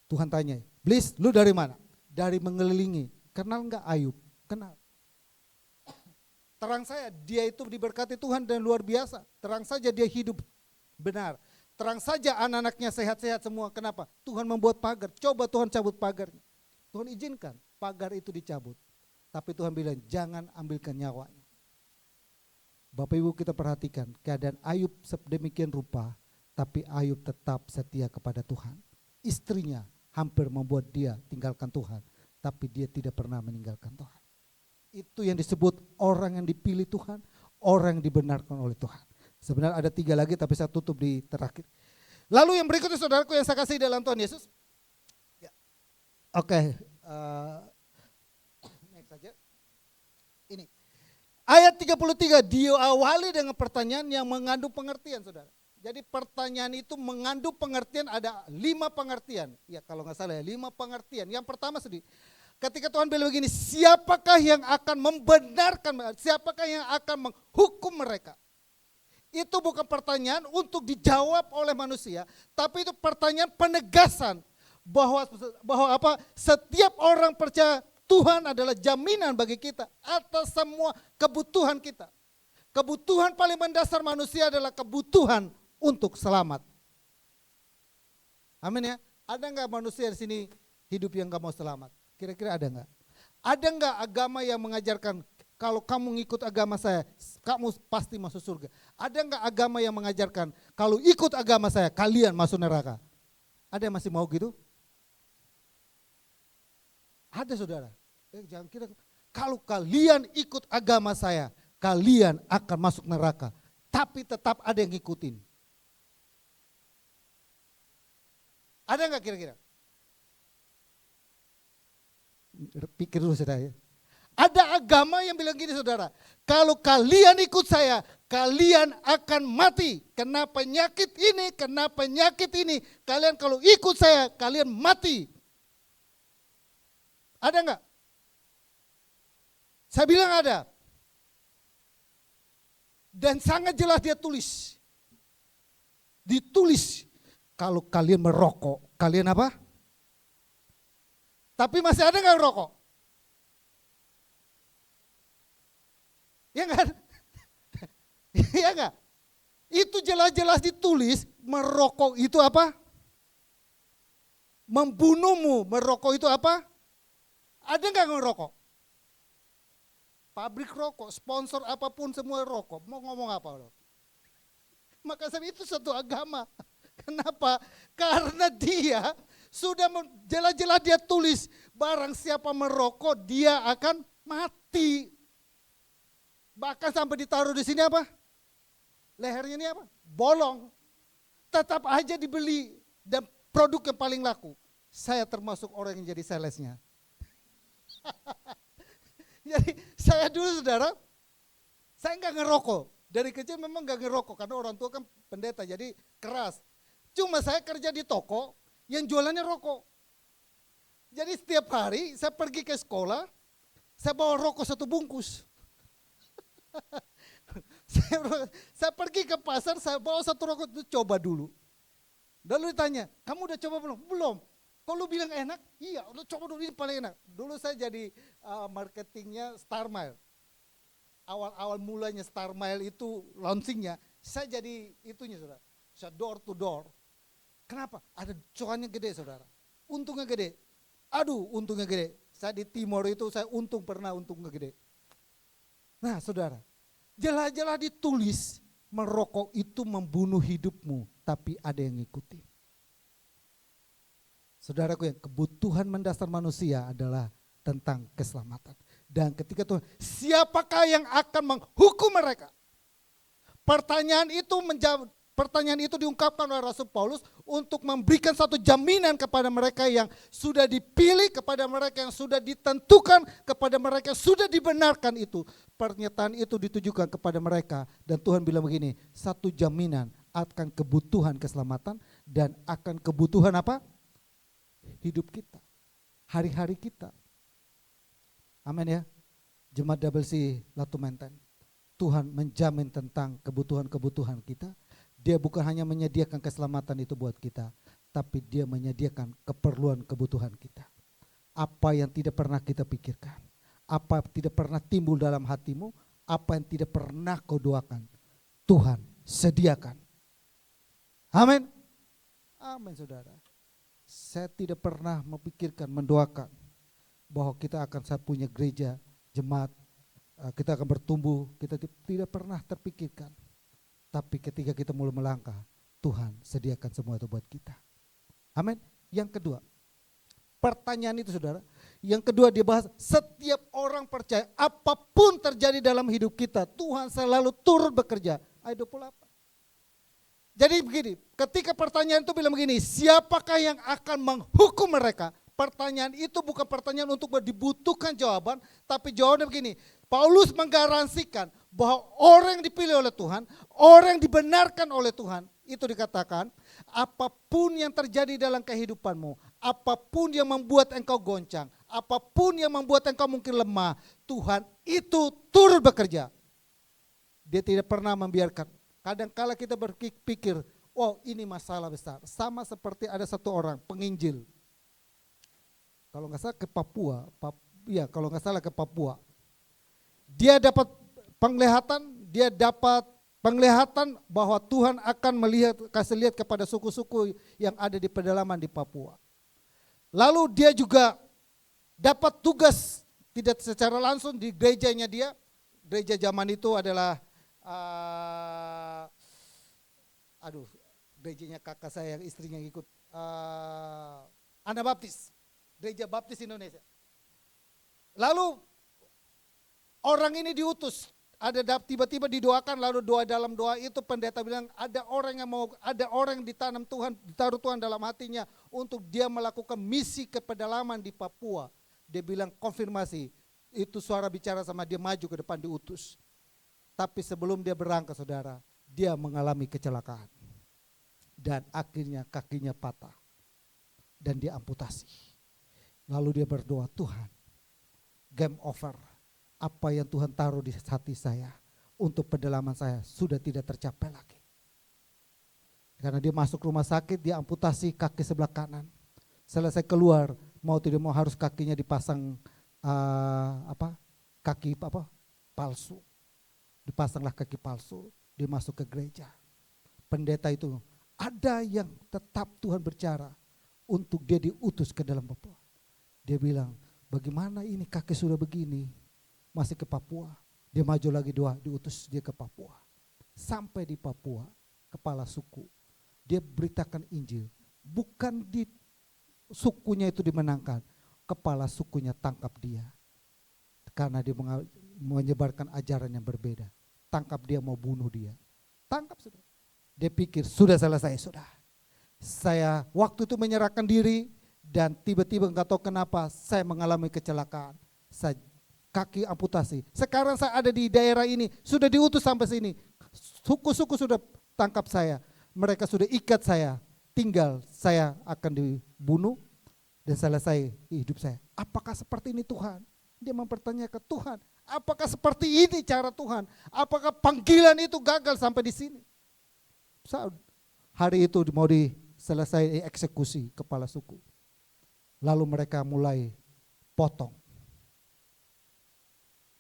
Tuhan tanya, "Iblis, lu dari mana?" Dari mengelilingi. Kenal enggak Ayub? Kenal. Terang saya, dia itu diberkati Tuhan dan luar biasa. Terang saja dia hidup benar. Terang saja anak-anaknya sehat-sehat semua. Kenapa? Tuhan membuat pagar. Coba Tuhan cabut pagarnya. Tuhan izinkan pagar itu dicabut. Tapi Tuhan bilang jangan ambilkan nyawanya. Bapak Ibu kita perhatikan keadaan Ayub sedemikian rupa. Tapi Ayub tetap setia kepada Tuhan. Istrinya hampir membuat dia tinggalkan Tuhan. Tapi dia tidak pernah meninggalkan Tuhan. Itu yang disebut orang yang dipilih Tuhan. Orang yang dibenarkan oleh Tuhan. Sebenarnya ada 3 lagi tapi saya tutup di terakhir. Lalu yang berikutnya saudaraku yang saya kasih dalam Tuhan Yesus. Ya. Oke. Next saja. Ini. Ayat 33 diawali dengan pertanyaan yang mengandung pengertian, saudara. Jadi pertanyaan itu mengandung pengertian, ada 5 pengertian. Ya kalau nggak salah ya 5 pengertian. Yang pertama sedih. Ketika Tuhan bilang begini, siapakah yang akan membenarkan, siapakah yang akan menghukum mereka? Itu bukan pertanyaan untuk dijawab oleh manusia, tapi itu pertanyaan penegasan bahwa apa? Setiap orang percaya Tuhan adalah jaminan bagi kita atas semua kebutuhan kita. Kebutuhan paling mendasar manusia adalah kebutuhan untuk selamat. Amin ya. Ada enggak manusia di sini hidup yang enggak mau selamat? Kira-kira ada enggak? Ada enggak agama yang mengajarkan kalau kamu ngikut agama saya, kamu pasti masuk surga? Ada enggak agama yang mengajarkan kalau ikut agama saya, kalian masuk neraka? Ada yang masih mau gitu? Ada saudara. Jangan kira kalau kalian ikut agama saya, kalian akan masuk neraka. Tapi tetap ada yang ngikutin. Ada enggak kira-kira? Pikir dulu saudara ya. Ada agama yang bilang gini saudara, kalau kalian ikut saya, kalian akan mati. Kena penyakit ini, kena penyakit ini. Kalian kalau ikut saya, kalian mati. Ada enggak? Saya bilang ada. Dan sangat jelas dia tulis. Ditulis, kalau kalian merokok, kalian apa? Tapi masih ada enggak rokok? Ya kan? Iya enggak? Itu jelas-jelas ditulis, merokok itu apa? Membunuhmu, merokok itu apa? Ada enggak ngerokok? Pabrik rokok, sponsor apapun semua rokok. Mau ngomong apa lo? Maka itu satu agama. Kenapa? Karena dia sudah jelas-jelas dia tulis, barang siapa merokok dia akan mati. Bahkan sampai ditaruh di sini apa? Lehernya ini apa? Bolong. Tetap aja dibeli dan produk yang paling laku. Saya termasuk orang yang jadi salesnya. Jadi saya dulu saudara, saya nggak ngerokok. Dari kecil memang nggak ngerokok karena orang tua kan pendeta jadi keras. Cuma saya kerja di toko yang jualannya rokok. Jadi setiap hari saya pergi ke sekolah, saya bawa rokok 1 bungkus. saya pergi ke pasar, saya bawa 1 rokok itu coba dulu. Lalu ditanya, kamu udah coba belum? Belum. Kalau lu bilang enak, iya udah coba dulu, ini paling enak. Dulu saya jadi marketingnya Star Mile. Awal mulanya Star Mile itu launchingnya, saya jadi itunya saudara. Saya door to door. Kenapa? Ada cuannya gede saudara. Untungnya gede. Aduh untungnya gede. Saya di Timor itu saya pernah untungnya gede. Nah saudara, jelas-jelas ditulis merokok itu membunuh hidupmu, tapi ada yang ngikutin. Saudaraku, yang kebutuhan mendasar manusia adalah tentang keselamatan. Dan ketika Tuhan, siapakah yang akan menghukum mereka? Pertanyaan itu diungkapkan oleh Rasul Paulus untuk memberikan satu jaminan kepada mereka yang sudah dipilih, kepada mereka yang sudah ditentukan, kepada mereka yang sudah dibenarkan itu. Pernyataan itu ditujukan kepada mereka dan Tuhan bilang begini, satu jaminan akan kebutuhan keselamatan dan akan kebutuhan apa? Hidup kita, hari-hari kita. Amin ya. Jemaat WC Latu Menteng. Tuhan menjamin tentang kebutuhan-kebutuhan kita. Dia bukan hanya menyediakan keselamatan itu buat kita, tapi dia menyediakan keperluan kebutuhan kita. Apa yang tidak pernah kita pikirkan, apa yang tidak pernah timbul dalam hatimu, apa yang tidak pernah kau doakan, Tuhan sediakan. Amin. Amin saudara. Saya tidak pernah memikirkan, mendoakan bahwa kita akan punya gereja, jemaat, kita akan bertumbuh, kita tidak pernah terpikirkan. Tapi ketika kita mulai melangkah, Tuhan sediakan semua itu buat kita. Amin. Yang kedua, pertanyaan itu saudara, yang kedua dia bahas setiap orang percaya apapun terjadi dalam hidup kita, Tuhan selalu turut bekerja. Ayat 28. Jadi begini, ketika pertanyaan itu bilang begini, siapakah yang akan menghukum mereka? Pertanyaan itu bukan pertanyaan untuk dibutuhkan jawaban, tapi jawabannya begini, Paulus menggaransikan bahwa orang yang dipilih oleh Tuhan, orang yang dibenarkan oleh Tuhan, itu dikatakan apapun yang terjadi dalam kehidupanmu, apapun yang membuat engkau goncang, apapun yang membuat engkau mungkin lemah, Tuhan itu turut bekerja. Dia tidak pernah membiarkan. Kadang-kala kita berpikir, oh ini masalah besar. Sama seperti ada satu orang penginjil. Kalau nggak salah ke Papua, kalau nggak salah ke Papua. Dia dapat penglihatan bahwa Tuhan akan kasih lihat kepada suku-suku yang ada di pedalaman di Papua. Lalu dia juga dapat tugas tidak secara langsung di gerejanya dia. Gereja zaman itu adalah gerejanya kakak saya yang istrinya ikut Anabaptis, Gereja Baptis Indonesia. Lalu orang ini diutus, tiba-tiba didoakan, lalu dalam doa itu pendeta bilang ada orang yang ditanam Tuhan, ditaruh Tuhan dalam hatinya untuk dia melakukan misi ke pedalaman di Papua. Dia bilang konfirmasi, itu suara bicara sama dia, maju ke depan diutus. Tapi sebelum dia berangkat saudara, dia mengalami kecelakaan. Dan akhirnya kakinya patah. Dan dia amputasi. Lalu dia berdoa, Tuhan, game over. Apa yang Tuhan taruh di hati saya untuk pedalaman saya sudah tidak tercapai lagi. Karena dia masuk rumah sakit, dia amputasi kaki sebelah kanan. Selesai keluar, mau tidak mau harus kakinya dipasang kaki palsu. Dipasanglah kaki palsu, dia masuk ke gereja. Pendeta itu, ada yang tetap Tuhan bercara untuk dia diutus ke dalam Papua. Dia bilang, bagaimana ini kaki sudah begini, masih ke Papua. Dia maju lagi doa, diutus dia ke Papua. Sampai di Papua, kepala suku dia beritakan Injil. Bukan di sukunya itu dimenangkan, kepala sukunya tangkap dia. Karena dia menyebarkan ajaran yang berbeda. Tangkap dia, mau bunuh dia. Tangkap sudah. Dia pikir sudah selesai, sudah. Saya waktu itu menyerahkan diri dan tiba-tiba nggak tahu kenapa saya mengalami kecelakaan. Saya kaki amputasi. Sekarang saya ada di daerah ini, sudah diutus sampai sini. Suku-suku sudah tangkap saya. Mereka sudah ikat saya. Tinggal saya akan dibunuh dan selesai hidup saya. Apakah seperti ini Tuhan? Dia mempertanyakan, Tuhan, apakah seperti ini cara Tuhan? Apakah panggilan itu gagal sampai di sini? Hari itu mau selesai eksekusi kepala suku. Lalu mereka mulai potong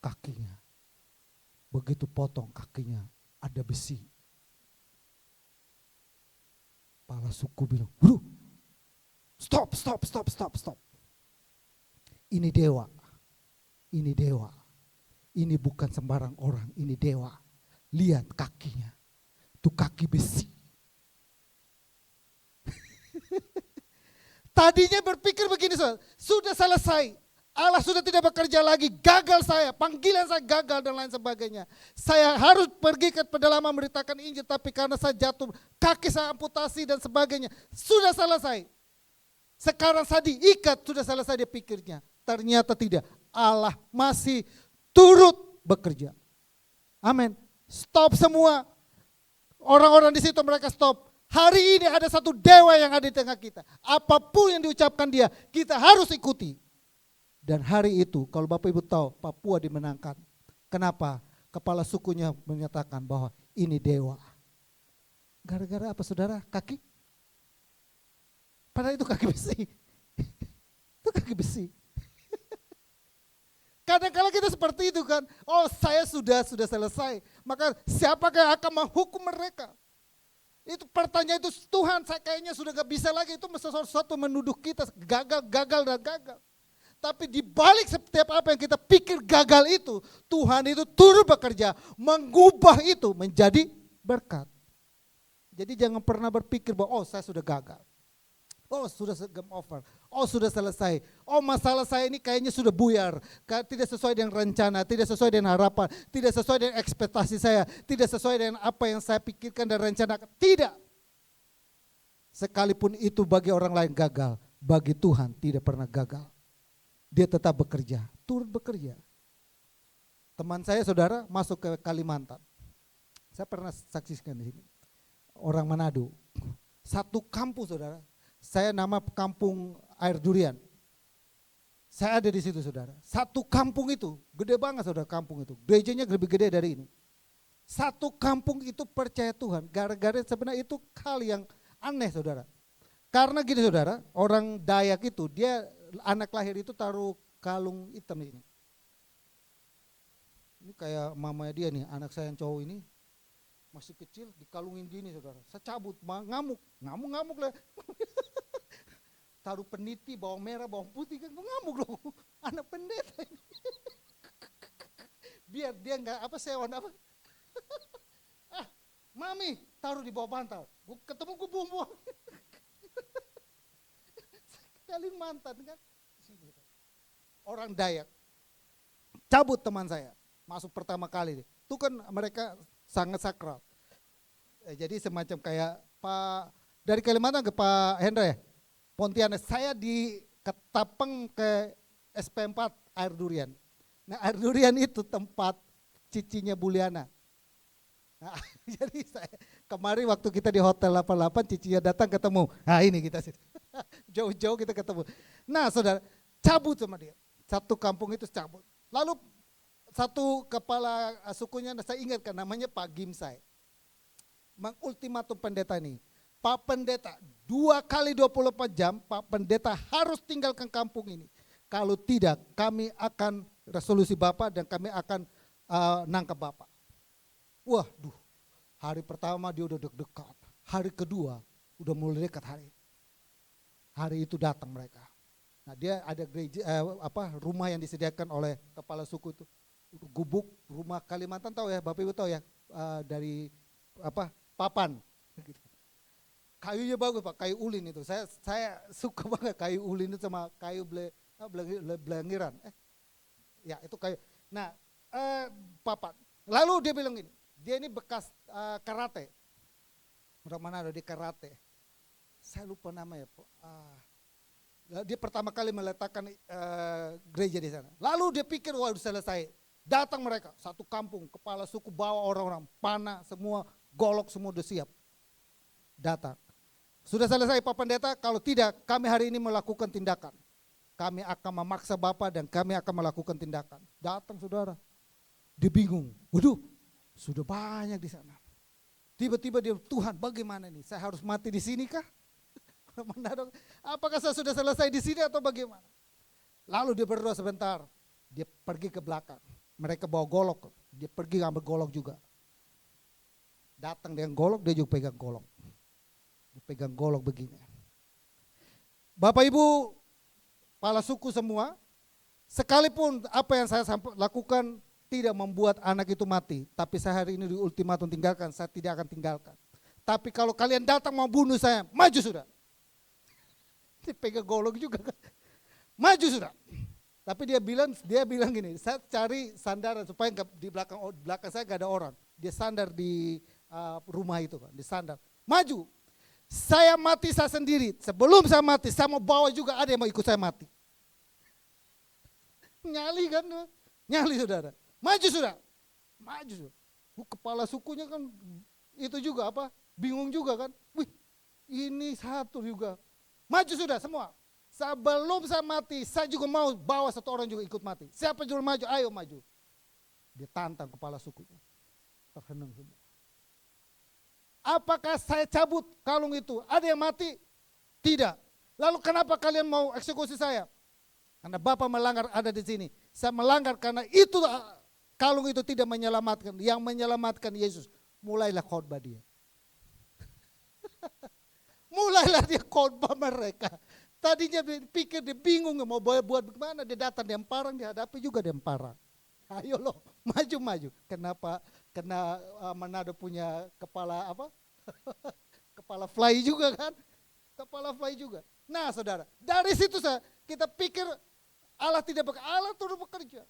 kakinya. Begitu potong kakinya, ada besi. Kepala suku bilang, stop. Ini dewa. Ini dewa. Ini bukan sembarang orang, ini dewa. Lihat kakinya. Itu kaki besi. Tadinya berpikir begini, sudah selesai. Allah sudah tidak bekerja lagi, gagal saya, panggilan saya gagal dan lain sebagainya. Saya harus pergi ke pedalaman memberitakan Injil, tapi karena saya jatuh, kaki saya amputasi dan sebagainya. Sudah selesai. Sekarang saya diikat, sudah selesai dia pikirnya. Ternyata tidak, Allah masih turut bekerja. Amin. Stop semua. Orang-orang di situ mereka stop. Hari ini ada satu dewa yang ada di tengah kita. Apapun yang diucapkan dia, kita harus ikuti. Dan hari itu, kalau Bapak Ibu tahu, Papua dimenangkan. Kenapa? Kepala sukunya menyatakan bahwa ini dewa. Gara-gara apa saudara? Kaki? Padahal itu kaki besi. Itu kaki besi. Kadang-kadang kita seperti itu kan. Oh, saya sudah selesai. Maka siapakah yang akan menghukum mereka? Itu pertanyaan itu, Tuhan saya kayaknya sudah gak bisa lagi. Itu sesuatu menuduh kita gagal. Tapi di balik setiap apa yang kita pikir gagal itu, Tuhan itu turut bekerja, mengubah itu menjadi berkat. Jadi jangan pernah berpikir bahwa saya sudah gagal. Oh sudah game over, oh sudah selesai, oh masalah saya ini kayaknya sudah buyar, tidak sesuai dengan rencana, tidak sesuai dengan harapan, tidak sesuai dengan ekspektasi saya, tidak sesuai dengan apa yang saya pikirkan dan rencanakan. Tidak. Sekalipun itu bagi orang lain gagal, bagi Tuhan tidak pernah gagal. Dia tetap bekerja, turut bekerja. Teman saya saudara masuk ke Kalimantan. Saya pernah saksikan di sini. Orang Manado. Satu kampung saudara. Saya nama kampung Air Durian. Saya ada di situ saudara. Satu kampung itu, gede banget saudara kampung itu. Gerejanya lebih gede dari ini. Satu kampung itu percaya Tuhan. Gara-gara sebenarnya itu hal yang aneh saudara. Karena gini saudara, orang Dayak itu dia anak lahir itu taruh kalung hitam ini. Ini kayak mamanya dia nih, anak saya yang cowok ini masih kecil dikalungin gini saudara. Saya cabut, ngamuk lah. Taruh peniti, bawang merah, bawang putih kan ngamuk loh. Anak pendeta ini. Biar dia enggak sewan apa. Mami taruh di bawah bantal. Ketemu gue buang-buang. Kalimantan kan. Sini. Orang Dayak. Cabut teman saya. Masuk pertama kali. Itu kan mereka sangat sakral. Jadi semacam kayak dari Kalimantan ke Pak Hendra ya. Pontianak, saya di Ketapang ke SP4 Air Durian. Nah Air Durian itu tempat cicinya Buliana. Nah, jadi saya kemarin waktu kita di Hotel 88 cicinya datang ketemu. Nah ini kita jauh-jauh kita ketemu. Nah saudara, cabut sama dia. Satu kampung itu cabut. Lalu satu kepala sukunya saya ingatkan namanya Pak Gimsai. Mengultimatum pendeta ini. Pak Pendeta, 2 kali 24 jam Pak Pendeta harus tinggalkan kampung ini. Kalau tidak kami akan resolusi Bapak dan kami akan nangkap Bapak. Waduh, hari pertama dia udah deg-degan. Hari kedua udah mulai dekat hari. Hari itu datang mereka. Nah dia ada gereja, rumah yang disediakan oleh kepala suku itu. Gubuk rumah Kalimantan tahu ya, Bapak Ibu tahu ya, dari Papan. Kayunya bagus Pak, kayu ulin itu. Saya suka banget kayu ulin itu sama kayu belangiran. Ya itu kayu. Nah, papat. Lalu dia bilang gini, dia ini bekas karate. Orang mana ada di karate. Saya lupa namanya. Dia pertama kali meletakkan gereja di sana. Lalu dia pikir, wah udah selesai. Datang mereka, satu kampung, kepala suku bawa orang-orang, panah semua, golok semua udah siap. Datang. Sudah selesai Pak Pendeta, kalau tidak kami hari ini melakukan tindakan. Kami akan memaksa Bapak dan kami akan melakukan tindakan. Datang saudara, dia bingung. Waduh, sudah banyak di sana. Tiba-tiba dia, Tuhan bagaimana nih? Saya harus mati di sini kah? Apakah saya sudah selesai di sini atau bagaimana? Lalu dia berdoa sebentar, dia pergi ke belakang. Mereka bawa golok, dia pergi ambil golok juga. Datang dengan golok, dia juga pegang golok. Dia pegang golok begini. Bapak Ibu, kepala suku semua, sekalipun apa yang saya lakukan tidak membuat anak itu mati, tapi saya hari ini di ultimatum tinggalkan, saya tidak akan tinggalkan. Tapi kalau kalian datang mau bunuh saya, maju sudah. Dia pegang golok juga kan. Maju sudah. Tapi dia bilang gini, saya cari sandaran supaya di belakang saya gak ada orang. Dia sandar di rumah itu kan, di sandar. Maju. Saya mati saya sendiri. Sebelum saya mati, saya mau bawa juga ada yang mau ikut saya mati. Nyali kan, nyali saudara. Maju sudah. Maju sudah. Kepala sukunya kan itu juga apa? Bingung juga kan. Wih, ini satu juga. Maju sudah semua. Sebelum saya mati, saya juga mau bawa satu orang juga ikut mati. Siapa juga maju, ayo maju. Dia tantang kepala sukunya. Terhenang semua. Apakah saya cabut kalung itu? Ada yang mati? Tidak. Lalu kenapa kalian mau eksekusi saya? Karena Bapak melanggar ada di sini. Saya melanggar karena itu kalung itu tidak menyelamatkan. Yang menyelamatkan Yesus. Mulailah khotbah dia. Mulailah dia khotbah mereka. Tadinya pikir dia bingung mau buat bagaimana. Dia datang di Emparang, dihadapi juga di Emparang. Ayo loh, maju-maju. Kenapa? Karena Manado punya kepala apa? Kepala fly juga kan? Kepala fly juga. Nah saudara, dari situ kita pikir Allah tidak bekerja, Allah turut bekerja.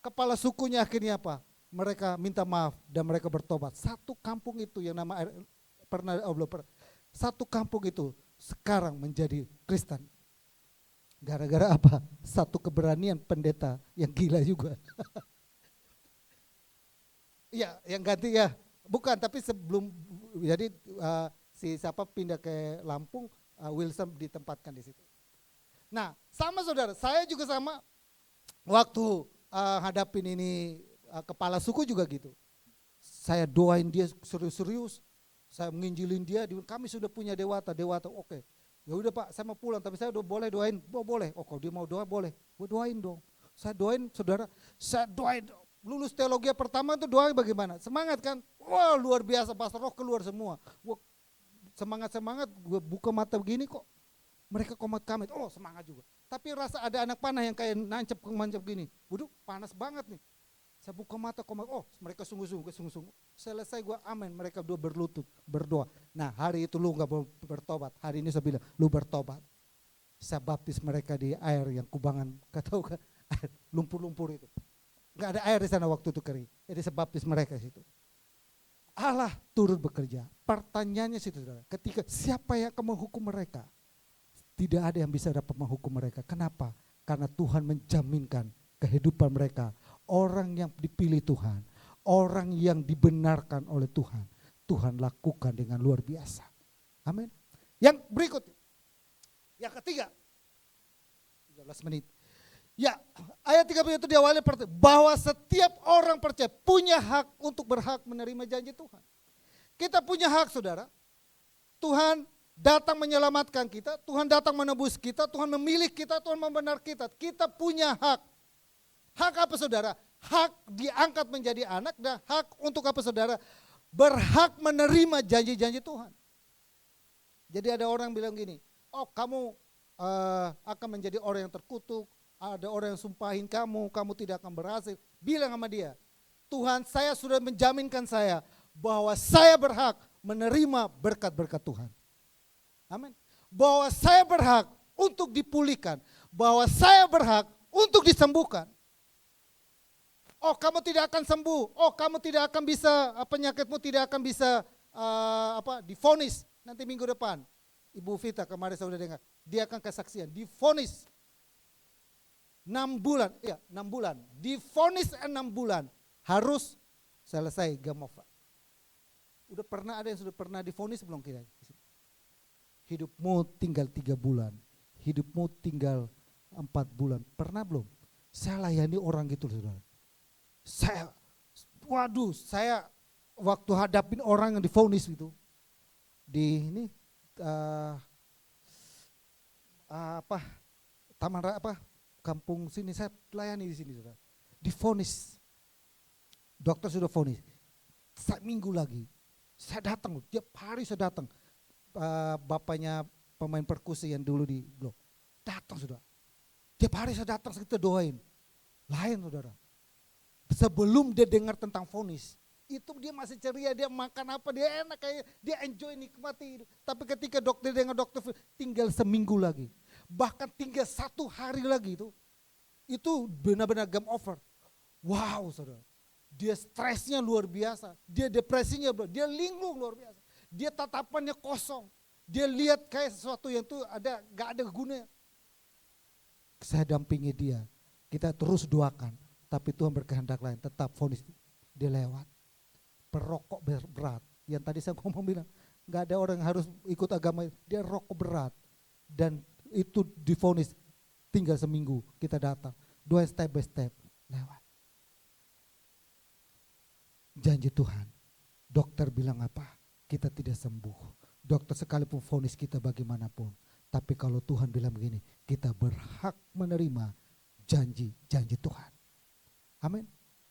Kepala sukunya akhirnya apa? Mereka minta maaf dan mereka bertobat. Satu kampung itu yang nama satu kampung itu sekarang menjadi Kristen. Gara-gara apa? Satu keberanian pendeta yang gila juga. Iya, yang ganti ya. Bukan, tapi sebelum jadi si siapa pindah ke Lampung, Wilson ditempatkan di situ. Nah, sama saudara, saya juga sama waktu hadapin ini kepala suku juga gitu. Saya doain dia serius-serius, saya menginjilin dia, kami sudah punya dewata, oke. Ya udah Pak, saya mau pulang, tapi saya udah boleh doain, boleh. Oh kalau dia mau doa boleh, gue doain dong. Saya doain saudara, saya doain. Lulus teologi pertama itu doain bagaimana? Semangat kan? Wah luar biasa, pastor roh keluar semua. Wah, semangat, gue buka mata begini kok. Mereka komat kamit, oh semangat juga. Tapi rasa ada anak panah yang kayak nancep gini. Waduh panas banget nih. Saya buka mata, oh mereka sungguh-sungguh. Selesai gue amin, mereka dua berlutut, berdoa. Nah hari itu lu gak bertobat, hari ini saya bilang, lu bertobat. Saya baptis mereka di air yang kubangan, tahu kan, lumpur-lumpur itu. Gak ada air di sana waktu itu kering, jadi saya baptis mereka situ. Allah turut bekerja. Pertanyaannya situ saudara, ketika siapa yang akan menghukum mereka? Tidak ada yang bisa dapat menghukum mereka. Kenapa? Karena Tuhan menjaminkan kehidupan mereka. Orang yang dipilih Tuhan, orang yang dibenarkan oleh Tuhan, Tuhan lakukan dengan luar biasa. Amin. Yang berikut, yang ketiga, 13 menit. Ya, ayat 30 itu diawali bahwa setiap orang percaya punya hak untuk berhak menerima janji Tuhan. Kita punya hak saudara. Tuhan datang menyelamatkan kita, Tuhan datang menebus kita, Tuhan memilih kita, Tuhan membenar kita. Kita punya hak. Hak apa saudara? Hak diangkat menjadi anak dan hak untuk apa saudara? Berhak menerima janji-janji Tuhan. Jadi ada orang bilang gini, oh kamu akan menjadi orang yang terkutuk, ada orang yang sumpahin kamu tidak akan berhasil. Bilang sama dia, Tuhan saya sudah menjaminkan saya bahwa saya berhak menerima berkat-berkat Tuhan. Amin. Bahwa saya berhak untuk dipulihkan, bahwa saya berhak untuk disembuhkan. Oh, kamu tidak akan sembuh. Oh, kamu tidak akan bisa, penyakitmu tidak akan bisa divonis nanti minggu depan. Ibu Vita kemarin saya sudah dengar, dia akan kesaksian, divonis 6 bulan, 6 bulan, divonis 6 bulan, harus selesai gamofa. Udah pernah ada yang sudah pernah divonis belum kira? Hidupmu tinggal 3 bulan, hidupmu tinggal 4 bulan, pernah belum? Saya layani orang gitu saudara. Saya waktu hadapin orang yang divonis itu, di ini, kampung sini saya layani di sini saudara. Divonis, dokter sudah vonis, minggu lagi, saya datang, tiap hari saya datang. Bapaknya pemain perkusi yang dulu di blok, datang sudah. Tiap hari saya datang, kita doain. Lain saudara. Sebelum dia dengar tentang vonis, itu dia masih ceria, dia makan apa, dia enak, kayak dia enjoy, nikmati. Tapi ketika dokter dengar dokter tinggal seminggu lagi, bahkan tinggal 1 hari lagi itu benar-benar game over. Wow saudara, dia stresnya luar biasa, dia depresinya, dia linglung luar biasa. Dia tatapannya kosong, dia lihat kayak sesuatu yang tuh gak ada gunanya. Saya dampingi dia, kita terus doakan, tapi Tuhan berkehendak lain, tetap vonis dia lewat. Perokok berat, yang tadi saya ngomong bilang, gak ada orang yang harus ikut agama, dia rokok berat. Dan itu divonis tinggal seminggu, kita datang, doa step by step, lewat. Janji Tuhan, dokter bilang apa? Kita tidak sembuh. Dokter sekalipun vonis kita bagaimanapun. Tapi kalau Tuhan bilang begini, kita berhak menerima janji Tuhan. Amin.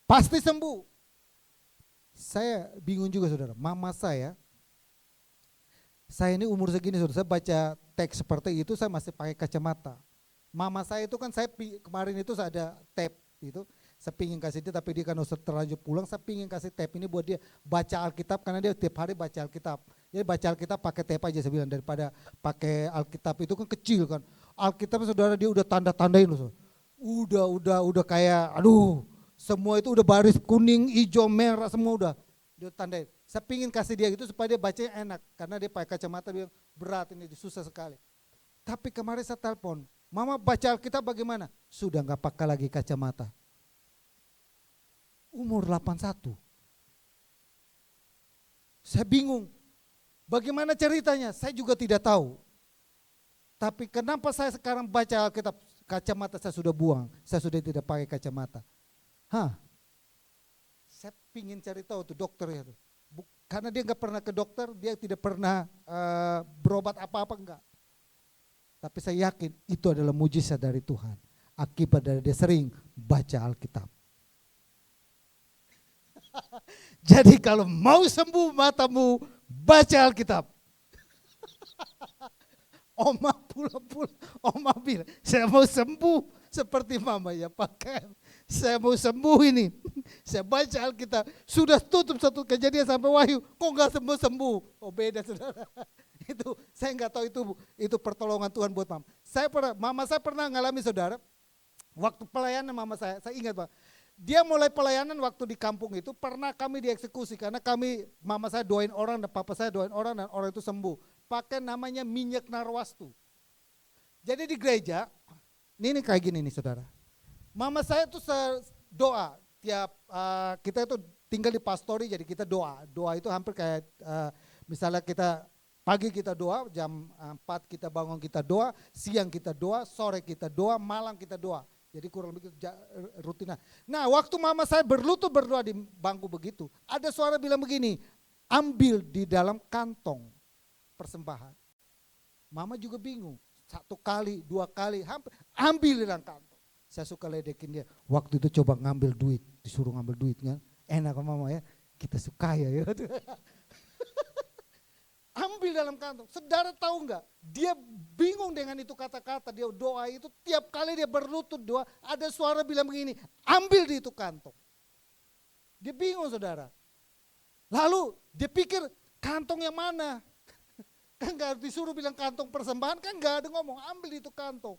Pasti sembuh. Saya bingung juga saudara, mama saya ini umur segini saudara, saya baca teks seperti itu saya masih pakai kacamata. Mama saya itu kan kemarin itu saya ada tape itu, saya pingin kasih dia tapi dia kan udah terlanjur pulang, saya pingin kasih tape ini buat dia baca Alkitab karena dia tiap hari baca Alkitab. Jadi baca Alkitab pakai tape aja saya bilang, daripada pakai Alkitab itu kan kecil kan. Alkitab saudara dia udah tanda-tandain loh saudara. Udah kayak semua itu udah baris kuning, hijau, merah semua udah dia tandain. Saya pingin kasih dia gitu supaya dia bacanya enak karena dia pakai kacamata dia berat ini susah sekali. Tapi kemarin saya telepon, mama baca Alkitab bagaimana? Sudah gak pakai lagi kacamata. Umur 81. Saya bingung. Bagaimana ceritanya? Saya juga tidak tahu. Tapi kenapa saya sekarang baca Alkitab, kacamata saya sudah buang, saya sudah tidak pakai kacamata. Saya pingin cari tahu tuh dokter ya tuh. Karena dia nggak pernah ke dokter, dia tidak pernah berobat apa-apa enggak. Tapi saya yakin itu adalah mujizat dari Tuhan. Akibat dari dia sering baca Alkitab. Jadi kalau mau sembuh matamu, baca Alkitab. Oma pulang, Oma bilang, saya mau sembuh seperti mama ya pakai. Saya mau sembuh ini, saya baca Alkitab. Sudah tutup satu kejadian sampai Wahyu, kok nggak sembuh? Oh beda saudara. Itu saya nggak tahu itu pertolongan Tuhan buat mama. Mama saya pernah ngalami saudara, waktu pelayanan mama saya ingat Pak. Dia mulai pelayanan waktu di kampung itu pernah kami dieksekusi karena mama saya doain orang dan papa saya doain orang dan orang itu sembuh. Pakai namanya minyak narwastu. Jadi di gereja, ini kayak gini nih saudara. Mama saya tuh doa tiap kita itu tinggal di pastori jadi kita doa. Doa itu hampir kayak misalnya kita pagi kita doa, jam 4 kita bangun kita doa, siang kita doa, sore kita doa, malam kita doa. Jadi kurang lebih rutin. Nah waktu mama saya berlutut berdoa di bangku begitu, ada suara bilang begini, ambil di dalam kantong persembahan. Mama juga bingung, 1 kali, 2 kali, ambil di dalam kantong. Saya suka ledekin dia, waktu itu coba ngambil duit, disuruh ngambil duit kan, enak kan mama ya, kita suka ya. Ambil dalam kantong. Saudara tahu enggak? Dia bingung dengan itu kata-kata. Dia doa itu tiap kali dia berlutut doa, ada suara bilang begini, ambil di itu kantong. Dia bingung saudara. Lalu dia pikir Kantong yang mana? Kan gak disuruh bilang kantong persembahan, kan gak ada ngomong, ambil itu kantong.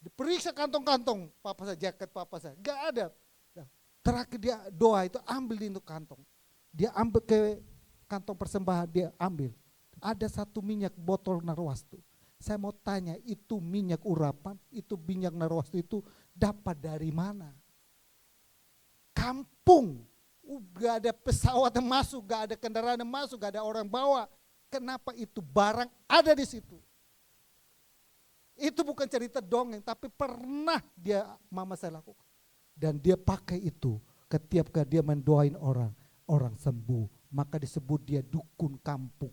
Diperiksa kantong-kantong, papa saya, jaket papa saya, gak ada. Nah, terakhir dia doa itu ambil itu kantong. Dia ambil ke kantong persembahan, dia ambil. Ada satu minyak botol narwastu. Saya mau tanya, itu minyak urapan, itu minyak narwastu itu dapat dari mana? Kampung, gak ada pesawat yang masuk, gak ada kendaraan yang masuk, gak ada orang bawa. Kenapa itu barang ada di situ? Itu bukan cerita dongeng, tapi pernah mama saya lakukan. Dan dia pakai itu ketika dia mendoain orang, orang sembuh. Maka disebut dia dukun kampung.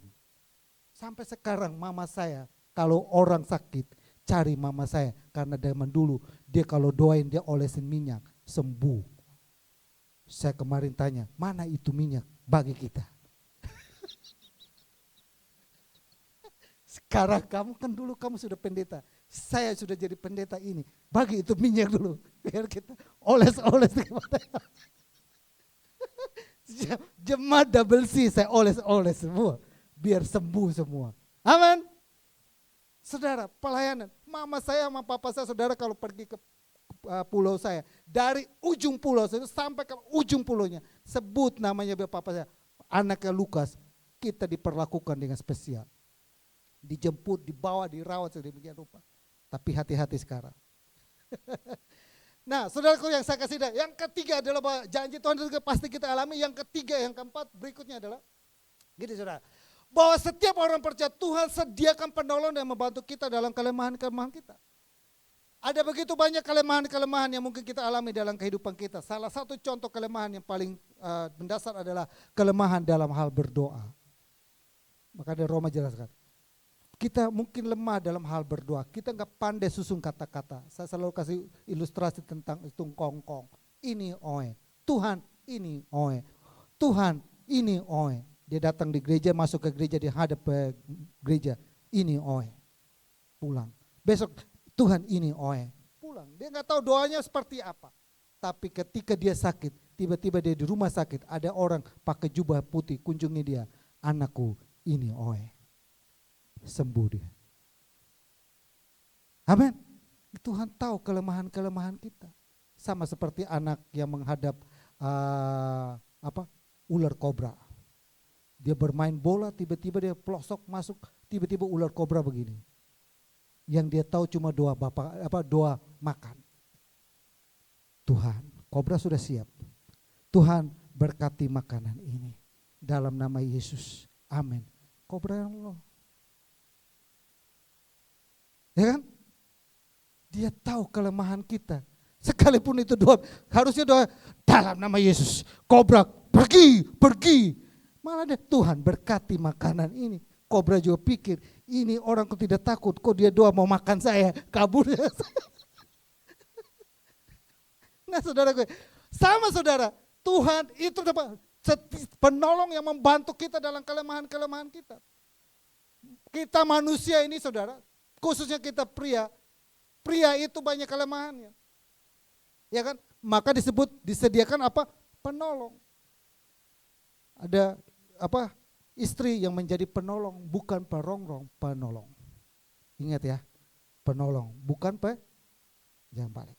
Sampai sekarang mama saya, kalau orang sakit, cari mama saya. Karena zaman dulu, dia kalau doain dia olesin minyak, sembuh. Saya kemarin tanya, mana itu minyak bagi kita? Sekarang kamu kan dulu kamu sudah pendeta, saya sudah jadi pendeta ini. Bagi itu minyak dulu, biar kita oles-oles. Jemaat double C saya oles-oles semua, biar sembuh semua. Amin. Saudara, pelayanan. Mama saya sama papa saya, saudara kalau pergi ke pulau saya, dari ujung pulau saya sampai ke ujung pulaunya, sebut namanya papa saya, anaknya Lukas, kita diperlakukan dengan spesial. Dijemput, dibawa, dirawat sedemikian rupa. Tapi hati-hati sekarang. Nah, saudaraku yang saya kasih, yang ketiga adalah bahwa janji Tuhan juga pasti kita alami. Yang ketiga, yang keempat berikutnya adalah, gini saudara, bahwa setiap orang percaya Tuhan sediakan penolong yang membantu kita dalam kelemahan-kelemahan kita. Ada begitu banyak kelemahan-kelemahan yang mungkin kita alami dalam kehidupan kita. Salah satu contoh kelemahan yang paling mendasar adalah kelemahan dalam hal berdoa. Maka dari Roma jelaskan. Kita mungkin lemah dalam hal berdoa. Kita enggak pandai susun kata-kata. Saya selalu kasih ilustrasi tentang itu kongkong. Ini oe. Tuhan ini oe. Tuhan ini oe. Dia datang di gereja, masuk ke gereja, dia hadap ke gereja. Ini oe. Pulang. Besok Tuhan ini oe. Pulang. Dia enggak tahu doanya seperti apa. Tapi ketika dia sakit, tiba-tiba dia di rumah sakit, ada orang pakai jubah putih kunjungi dia. Anakku ini oe. Sembuh dia. Amin. Tuhan tahu kelemahan-kelemahan kita. Sama seperti anak yang menghadap ular kobra. Dia bermain bola, tiba-tiba dia pelosok masuk, tiba-tiba ular kobra begini. Yang dia tahu cuma doa makan. Tuhan, kobra sudah siap. Tuhan berkati makanan ini dalam nama Yesus. Amin. Kobra yang Allah. Ya kan? Dia tahu kelemahan kita. Sekalipun itu doa, harusnya doa dalam nama Yesus. Kobra pergi. Malah dia Tuhan berkati makanan ini. Kobra juga pikir, ini orang kok tidak takut, kok dia doa mau makan saya, kabur. Nah saudara gue, sama saudara, Tuhan itu penolong yang membantu kita dalam kelemahan-kelemahan kita. Kita manusia ini saudara, khususnya kita pria itu banyak kelemahannya. Ya kan? Maka disediakan apa? Penolong. Ada apa? Istri yang menjadi penolong, bukan perongrong, penolong. Ingat ya, penolong, bukan jangan balik.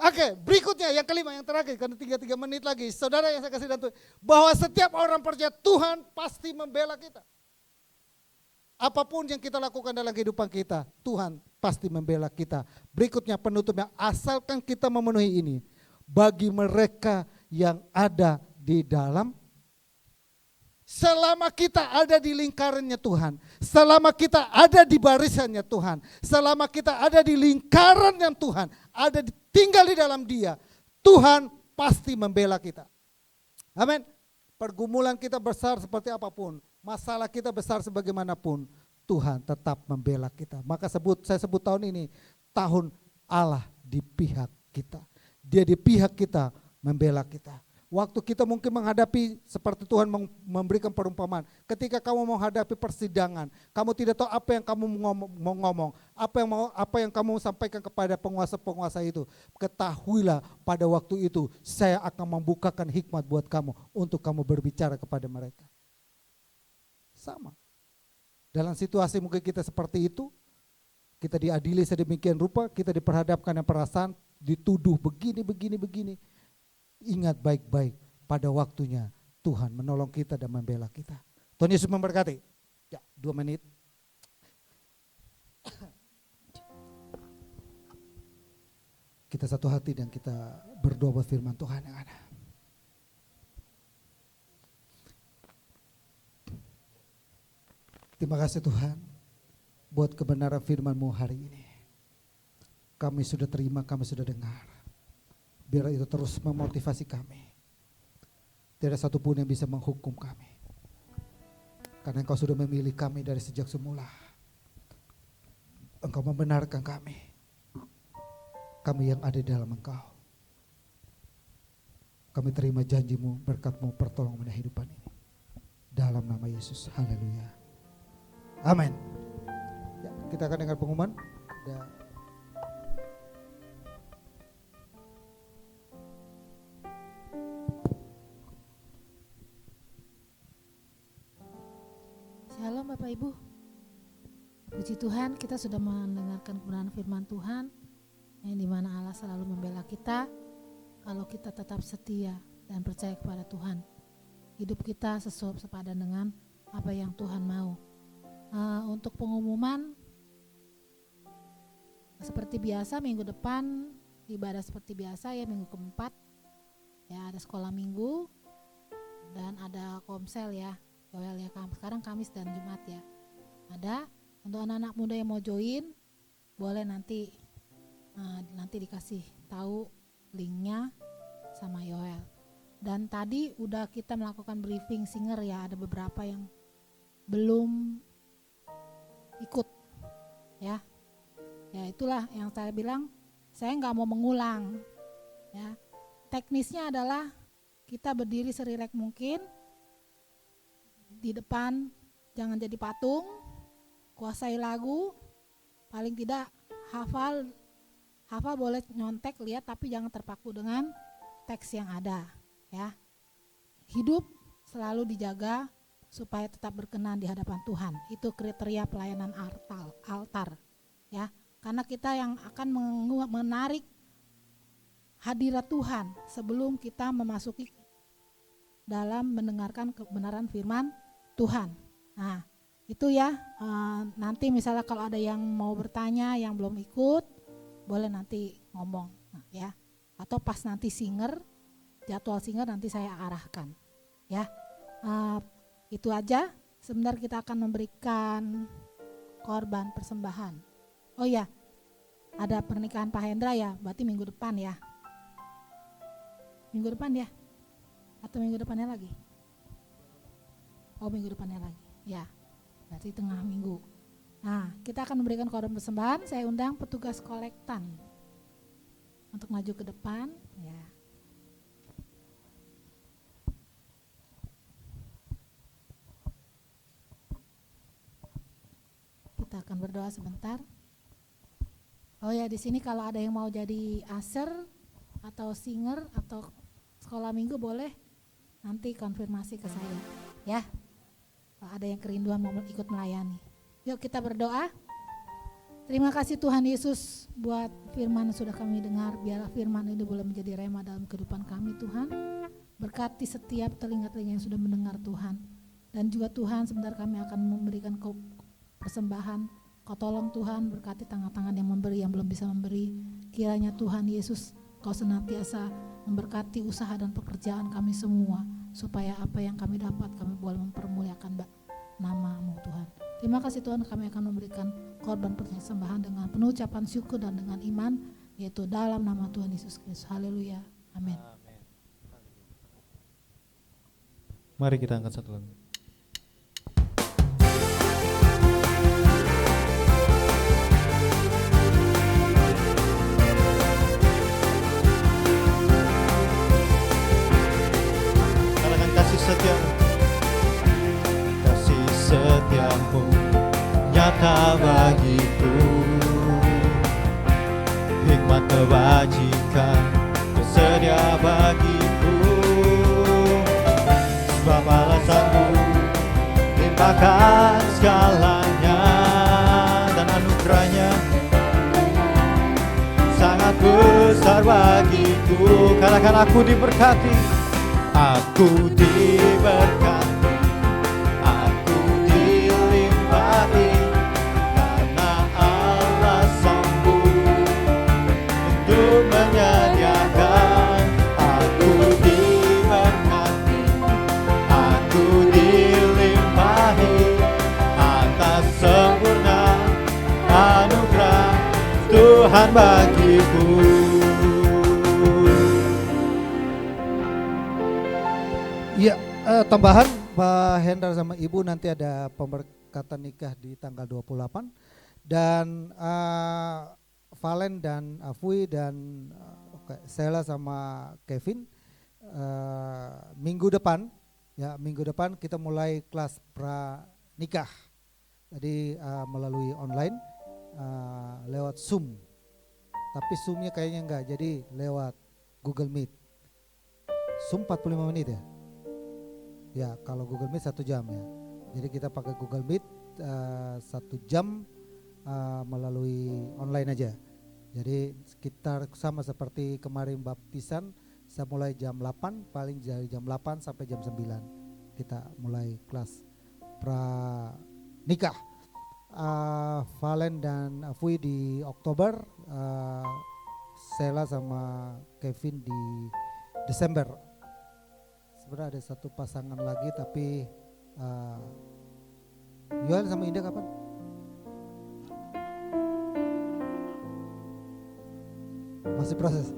Oke, berikutnya yang kelima, yang terakhir, karena 3 menit lagi. Saudara yang saya kasih dan bahwa setiap orang percaya Tuhan pasti membela kita. Apapun yang kita lakukan dalam kehidupan kita, Tuhan pasti membela kita. Berikutnya penutupnya, asalkan kita memenuhi ini. Bagi mereka yang ada di dalam, selama kita ada di lingkarannya Tuhan, selama kita ada di barisannya Tuhan, selama kita ada di lingkaran yang Tuhan, tinggal di dalam Dia, Tuhan pasti membela kita. Amin. Pergumulan kita besar seperti apapun, masalah kita besar sebagaimanapun, Tuhan tetap membela kita. Maka saya sebut tahun ini tahun Allah di pihak kita. Dia di pihak kita, membela kita. Waktu kita mungkin menghadapi seperti Tuhan memberikan perumpamaan. Ketika kamu menghadapi persidangan, kamu tidak tahu apa yang kamu mau ngomong, apa yang kamu sampaikan kepada penguasa-penguasa itu. Ketahuilah pada waktu itu saya akan membukakan hikmat buat kamu untuk kamu berbicara kepada mereka. Sama. Dalam situasi mungkin kita seperti itu, kita diadili sedemikian rupa, kita diperhadapkan dengan perasaan, dituduh begini. Ingat baik-baik, pada waktunya Tuhan menolong kita dan membela kita. Tuhan Yesus memberkati. Ya, 2 menit. Kita satu hati dan kita berdoa buat firman Tuhan yang ada. Terima kasih Tuhan buat kebenaran firman-Mu hari ini. Kami sudah terima, kami sudah dengar. Biar itu terus memotivasi kami. Tidak satu pun yang bisa menghukum kami. Karena Engkau sudah memilih kami dari sejak semula. Engkau membenarkan kami. Kami yang ada di dalam Engkau. Kami terima janji-Mu, berkat-Mu, pertolongan kehidupan ini. Dalam nama Yesus, haleluya. Amin. Ya, kita akan dengar pengumuman. Shalom Bapak Ibu. Puji Tuhan, kita sudah mendengarkan kebenaran firman Tuhan yang dimana Allah selalu membela kita kalau kita tetap setia dan percaya kepada Tuhan. Hidup kita sepadan dengan apa yang Tuhan mau. Untuk pengumuman seperti biasa minggu depan ibadah seperti biasa ya, minggu keempat ya, ada sekolah minggu dan ada komsel ya. Yoel ya, sekarang Kamis dan Jumat ya. Ada untuk anak-anak muda yang mau join boleh nanti dikasih tahu linknya sama Yoel. Dan tadi udah kita melakukan briefing singer ya, ada beberapa yang belum ikut ya. Ya itulah yang saya bilang, saya nggak mau mengulang ya. Teknisnya adalah kita berdiri serileks mungkin di depan, jangan jadi patung, kuasai lagu, paling tidak hafal boleh nyontek lihat tapi jangan terpaku dengan teks yang ada ya. Hidup selalu dijaga supaya tetap berkenan di hadapan Tuhan. Itu kriteria pelayanan altar ya. Karena kita yang akan menarik hadirat Tuhan sebelum kita memasuki dalam mendengarkan kebenaran firman Tuhan. Nah, itu ya. Nanti misalnya kalau ada yang mau bertanya yang belum ikut, boleh nanti ngomong ya. Atau pas nanti jadwal singer nanti saya arahkan ya. Itu aja. Sebentar kita akan memberikan korban persembahan. Oh ya, ada pernikahan Pak Hendra ya, berarti minggu depan ya. Minggu depan ya? Atau minggu depannya lagi? Oh, minggu depannya lagi. Ya, berarti tengah minggu. Nah, kita akan memberikan korban persembahan. Saya undang petugas kolektan untuk maju ke depan ya. Kita akan berdoa sebentar. Oh ya, di sini kalau ada yang mau jadi aser atau singer atau sekolah minggu boleh nanti konfirmasi ke saya ya. Kalau ada yang kerinduan mau ikut melayani. Yuk kita berdoa. Terima kasih Tuhan Yesus buat firman yang sudah kami dengar. Biarlah firman ini boleh menjadi rema dalam kehidupan kami Tuhan. Berkati setiap telinga-telinga yang sudah mendengar Tuhan. Dan juga Tuhan sebentar kami akan memberikan persembahan. Kau tolong Tuhan, berkati tangan-tangan yang memberi, yang belum bisa memberi. Kiranya Tuhan Yesus Kau senantiasa memberkati usaha dan pekerjaan kami semua. Supaya apa yang kami dapat kami boleh mempermuliakan nama-Mu Tuhan. Terima kasih Tuhan, kami akan memberikan korban persembahan dengan penuh ucapan syukur dan dengan iman. Yaitu dalam nama Tuhan Yesus Kristus. Haleluya. Amin. Mari kita angkat satu lagu. Kasih setiamu nyata bagiku, hikmat kebajikan tersedia bagiku, sebab alasanmu limpahkan segalanya, dan anugerahnya sangat besar bagiku. Katakan aku diberkati, aku diberkati, aku dilimpahi, karena Allah sanggup untuk menyediakan. Aku diberkati, aku dilimpahi atas sempurna anugerah Tuhan bagiku. Ya, tambahan Pak Hendra sama Ibu nanti ada pemberkatan nikah di tanggal 28 dan Valen dan Afui dan Sela sama Kevin minggu depan kita mulai kelas pra nikah. Jadi melalui online lewat Zoom. Tapi Zoom-nya kayaknya enggak, jadi lewat Google Meet. Zoom 45 menit ya? Ya, kalau Google Meet 1 jam ya. Jadi kita pakai Google Meet 1 jam melalui online aja. Jadi sekitar sama seperti kemarin baptisan, saya mulai jam 8, paling dari jam 8 sampai jam 9 kita mulai kelas pra nikah. Valen dan Afui di Oktober, Sela sama Kevin di Desember. Sebenarnya ada satu pasangan lagi tapi Yoel sama Indah kapan? Masih proses.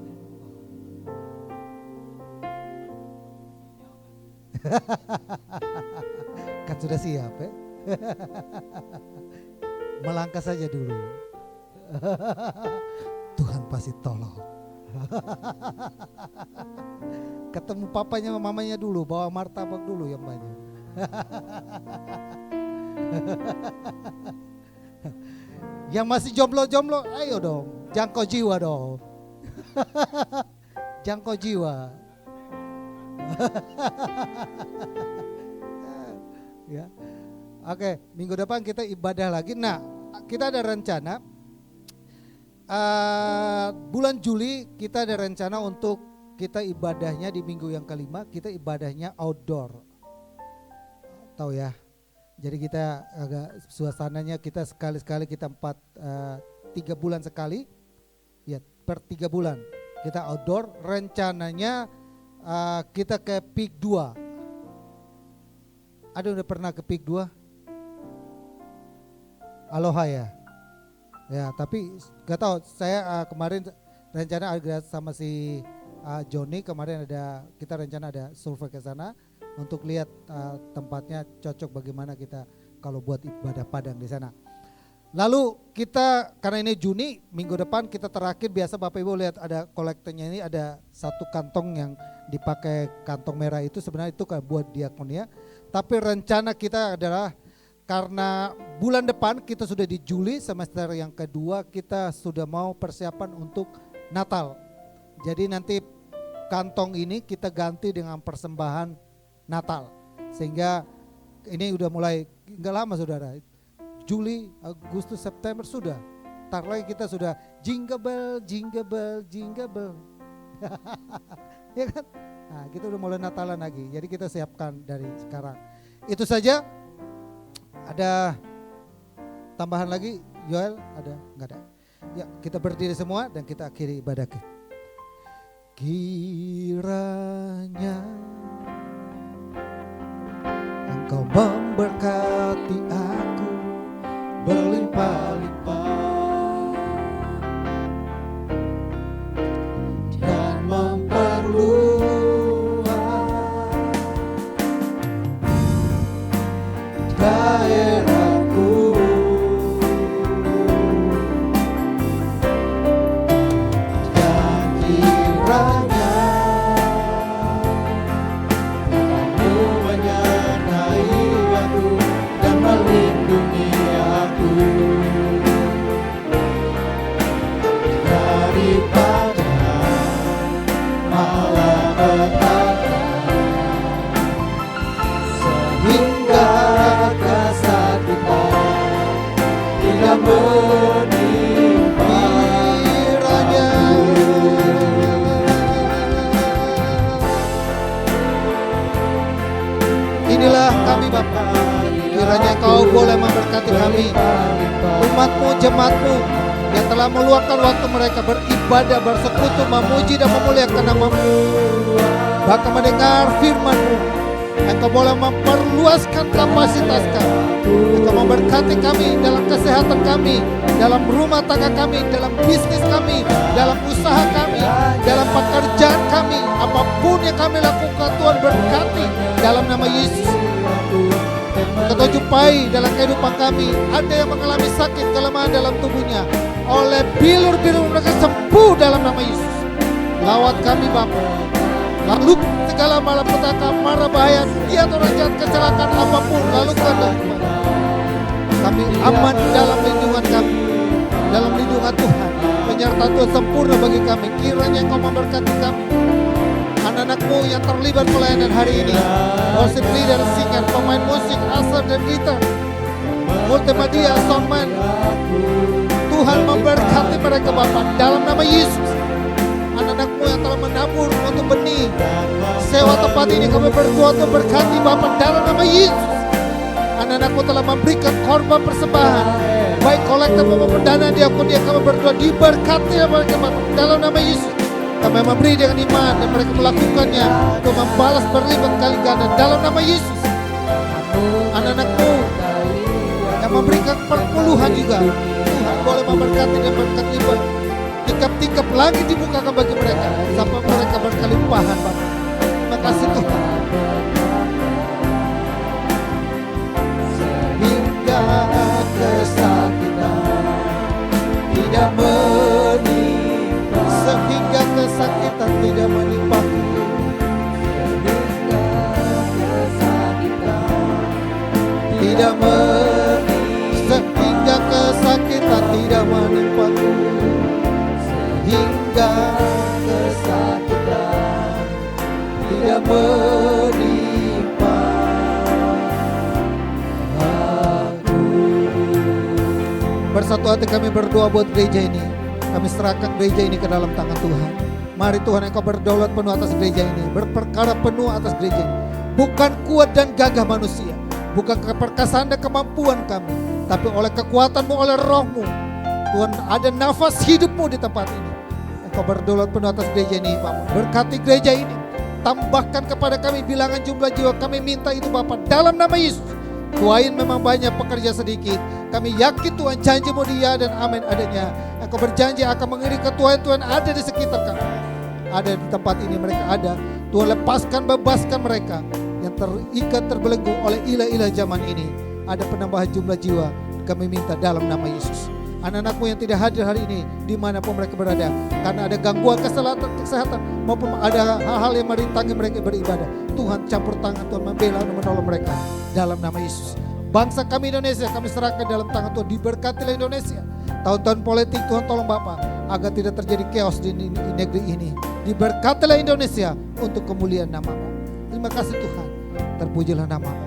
Kan sudah siap ya. Melangkah saja dulu. Tuhan pasti tolong. Ketemu papanya sama mamanya dulu, bawa martabak dulu yang banyak. Yang masih jomblo-jomblo, ayo dong, jangkau jiwa dong. Jangkau jiwa. Ya. Oke, minggu depan kita ibadah lagi. Nah, kita ada rencana bulan Juli kita ada rencana untuk kita ibadahnya di minggu yang kelima, kita ibadahnya outdoor. Tahu ya. Jadi kita agak suasananya kita sekali-sekali kita 3 bulan sekali. Ya, per 3 bulan kita outdoor. Rencananya kita ke Peak 2. Ada udah pernah ke Peak 2? Aloha ya. Ya, tapi gak tahu saya kemarin rencana ada sama si Joni kemarin kita rencana ada survei ke sana untuk lihat tempatnya cocok bagaimana kita kalau buat ibadah padang di sana. Lalu kita karena ini Juni minggu depan kita terakhir biasa Bapak Ibu lihat ada kolektornya ini ada satu kantong yang dipakai kantong merah itu sebenarnya itu kan buat diakonia. Tapi rencana kita adalah karena bulan depan kita sudah di Juli semester yang kedua kita sudah mau persiapan untuk Natal. Jadi nanti kantong ini kita ganti dengan persembahan Natal. Sehingga ini udah mulai enggak lama saudara. Juli, Agustus, September sudah. Ntar lagi kita sudah jingle bell, jingle bell, jingle bell. Ya kan? Nah, kita udah mulai Natalan lagi. Jadi kita siapkan dari sekarang. Itu saja. Ada tambahan lagi? Yoel ada? Enggak ada. Ya, kita berdiri semua dan kita akhiri ibadah kita. Kiranya Engkau memberkati aku berlimpah-limpah dan memperluas daerahku dan kiranya Kamu menyertai aku dan melindungi aku daripada malapetaka sehingga kesakitan Inilah kami Bapa. Kiranya Engkau boleh memberkati kami, umat-Mu, jemaat-Mu yang telah meluangkan waktu mereka beribadah, bersekutu, memuji dan memuliakan nama-Mu, bahkan mendengar firman-Mu. Engkau boleh memperluaskan kapasitas kami. Engkau memberkati kami dalam kesehatan kami, dalam rumah tangga kami, dalam bisnis kami, dalam usaha kami, dalam pekerjaan kami. Apapun yang kami lakukan, Tuhan berkati dalam nama Yesus. Kita jumpai dalam kehidupan kami, ada yang mengalami sakit, kelemahan dalam tubuhnya. Oleh bilur-bilur mereka sembuh dalam nama Yesus. Lawat kami Bapa. Lalu segala malapetaka, mara bahaya, dia atau jahat, kecelakaan apapun, lalu kami aman dalam lindungan kami, dalam lindungan Tuhan. Penyertaan Tuhan sempurna bagi kami. Kiranya Engkau memberkati kami, anak-anak-Mu yang terlibat pelayanan hari ini, worship leader, singer, pemain musik, asal dan gitar, multimedia, soundman. Tuhan memberkati mereka Bapa dalam nama Yesus. Anak-anak-Mu yang telah menabur untuk benih sewa tempat ini, kami berdoa untuk berkati Bapa dalam nama Yesus. Anak-anak-Mu telah memberikan korban persembahan, baik kolektif maupun dana diakonia, kami berdoa diberkati mereka Bapa dalam nama Yesus. Kami memberi dengan iman dan mereka melakukannya untuk membalas berlipat kali ganda dalam nama Yesus. Anak-anak-Mu yang memberikan perpuluhan juga, Tuhan boleh memberkati dan berkat lipat. Tingkap-tingkap langit dibukakan bagi mereka sampai mereka berkelimpahan Bapa. Terima kasih Tuhan. Sehingga kesakitan tidak menimpa, sehingga kesakitan tidak menimpaku. Tidak sehingga kesakitan tidak menimpaku. Hingga kesakitan tidak menimpa aku. Bersatu hati kami berdoa buat gereja ini. Kami serahkan gereja ini ke dalam tangan Tuhan. Mari Tuhan Engkau berdaulat penuh atas gereja ini, berperkara penuh atas gereja ini. Bukan kuat dan gagah manusia, bukan keperkasaan dan kemampuan kami, tapi oleh kekuatan-Mu, oleh Roh-Mu. Tuhan, ada nafas hidup-Mu di tempat ini. Engkau berdaulat penuh atas gereja ini Bapak. Berkati gereja ini. Tambahkan kepada kami bilangan jumlah jiwa. Kami minta itu Bapak dalam nama Yesus. Tuain memang banyak, pekerja sedikit. Kami yakin Tuhan janji-Mu dia dan amin adanya. Engkau berjanji akan mengirim ketuaan-Tuhan ada di sekitar kami. Ada di tempat ini, mereka ada. Tuhan lepaskan, bebaskan mereka yang terikat, terbelenggu oleh ilah-ilah zaman ini. Ada penambahan jumlah jiwa. Kami minta dalam nama Yesus. Anak-anak-Mu yang tidak hadir hari ini, dimanapun mereka berada, karena ada gangguan kesehatan maupun ada hal-hal yang merintangi mereka beribadah, Tuhan campur tangan, Tuhan membela dan menolong mereka dalam nama Yesus. Bangsa kami Indonesia kami serahkan dalam tangan Tuhan. Diberkatilah Indonesia. Tahun-tahun politik Tuhan tolong Bapak agar tidak terjadi chaos di negeri ini. Diberkatilah Indonesia untuk kemuliaan nama-Mu. Terima kasih Tuhan. Terpujilah nama-Mu.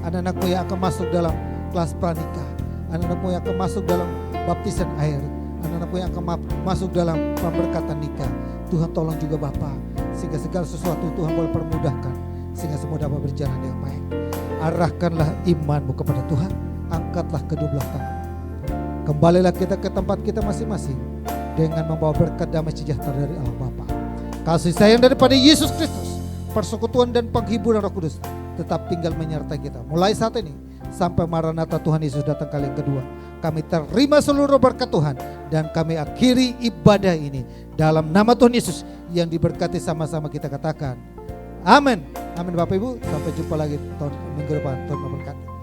Anak-anak-Mu yang akan masuk dalam kelas pranikah, anak-anak-Mu yang akan masuk dalam baptisan air, anak-anak-Mu yang akan masuk dalam pemberkatan nikah, Tuhan tolong juga Bapa, sehingga segala sesuatu Tuhan boleh permudahkan, sehingga semua dapat berjalan dengan baik. Arahkanlah iman-Mu kepada Tuhan, angkatlah kedua belah tangan. Kembalilah kita ke tempat kita masing-masing dengan membawa berkat damai sejahtera dari Allah Bapa, kasih sayang daripada Yesus Kristus, persekutuan dan penghiburan Roh Kudus tetap tinggal menyertai kita mulai saat ini sampai Maranatha Tuhan Yesus datang kali yang kedua. Kami terima seluruh berkat Tuhan dan kami akhiri ibadah ini dalam nama Tuhan Yesus yang diberkati. Sama-sama kita katakan amin. Amin Bapak Ibu, sampai jumpa lagi tahun minggu depan. Tuhan memberkati.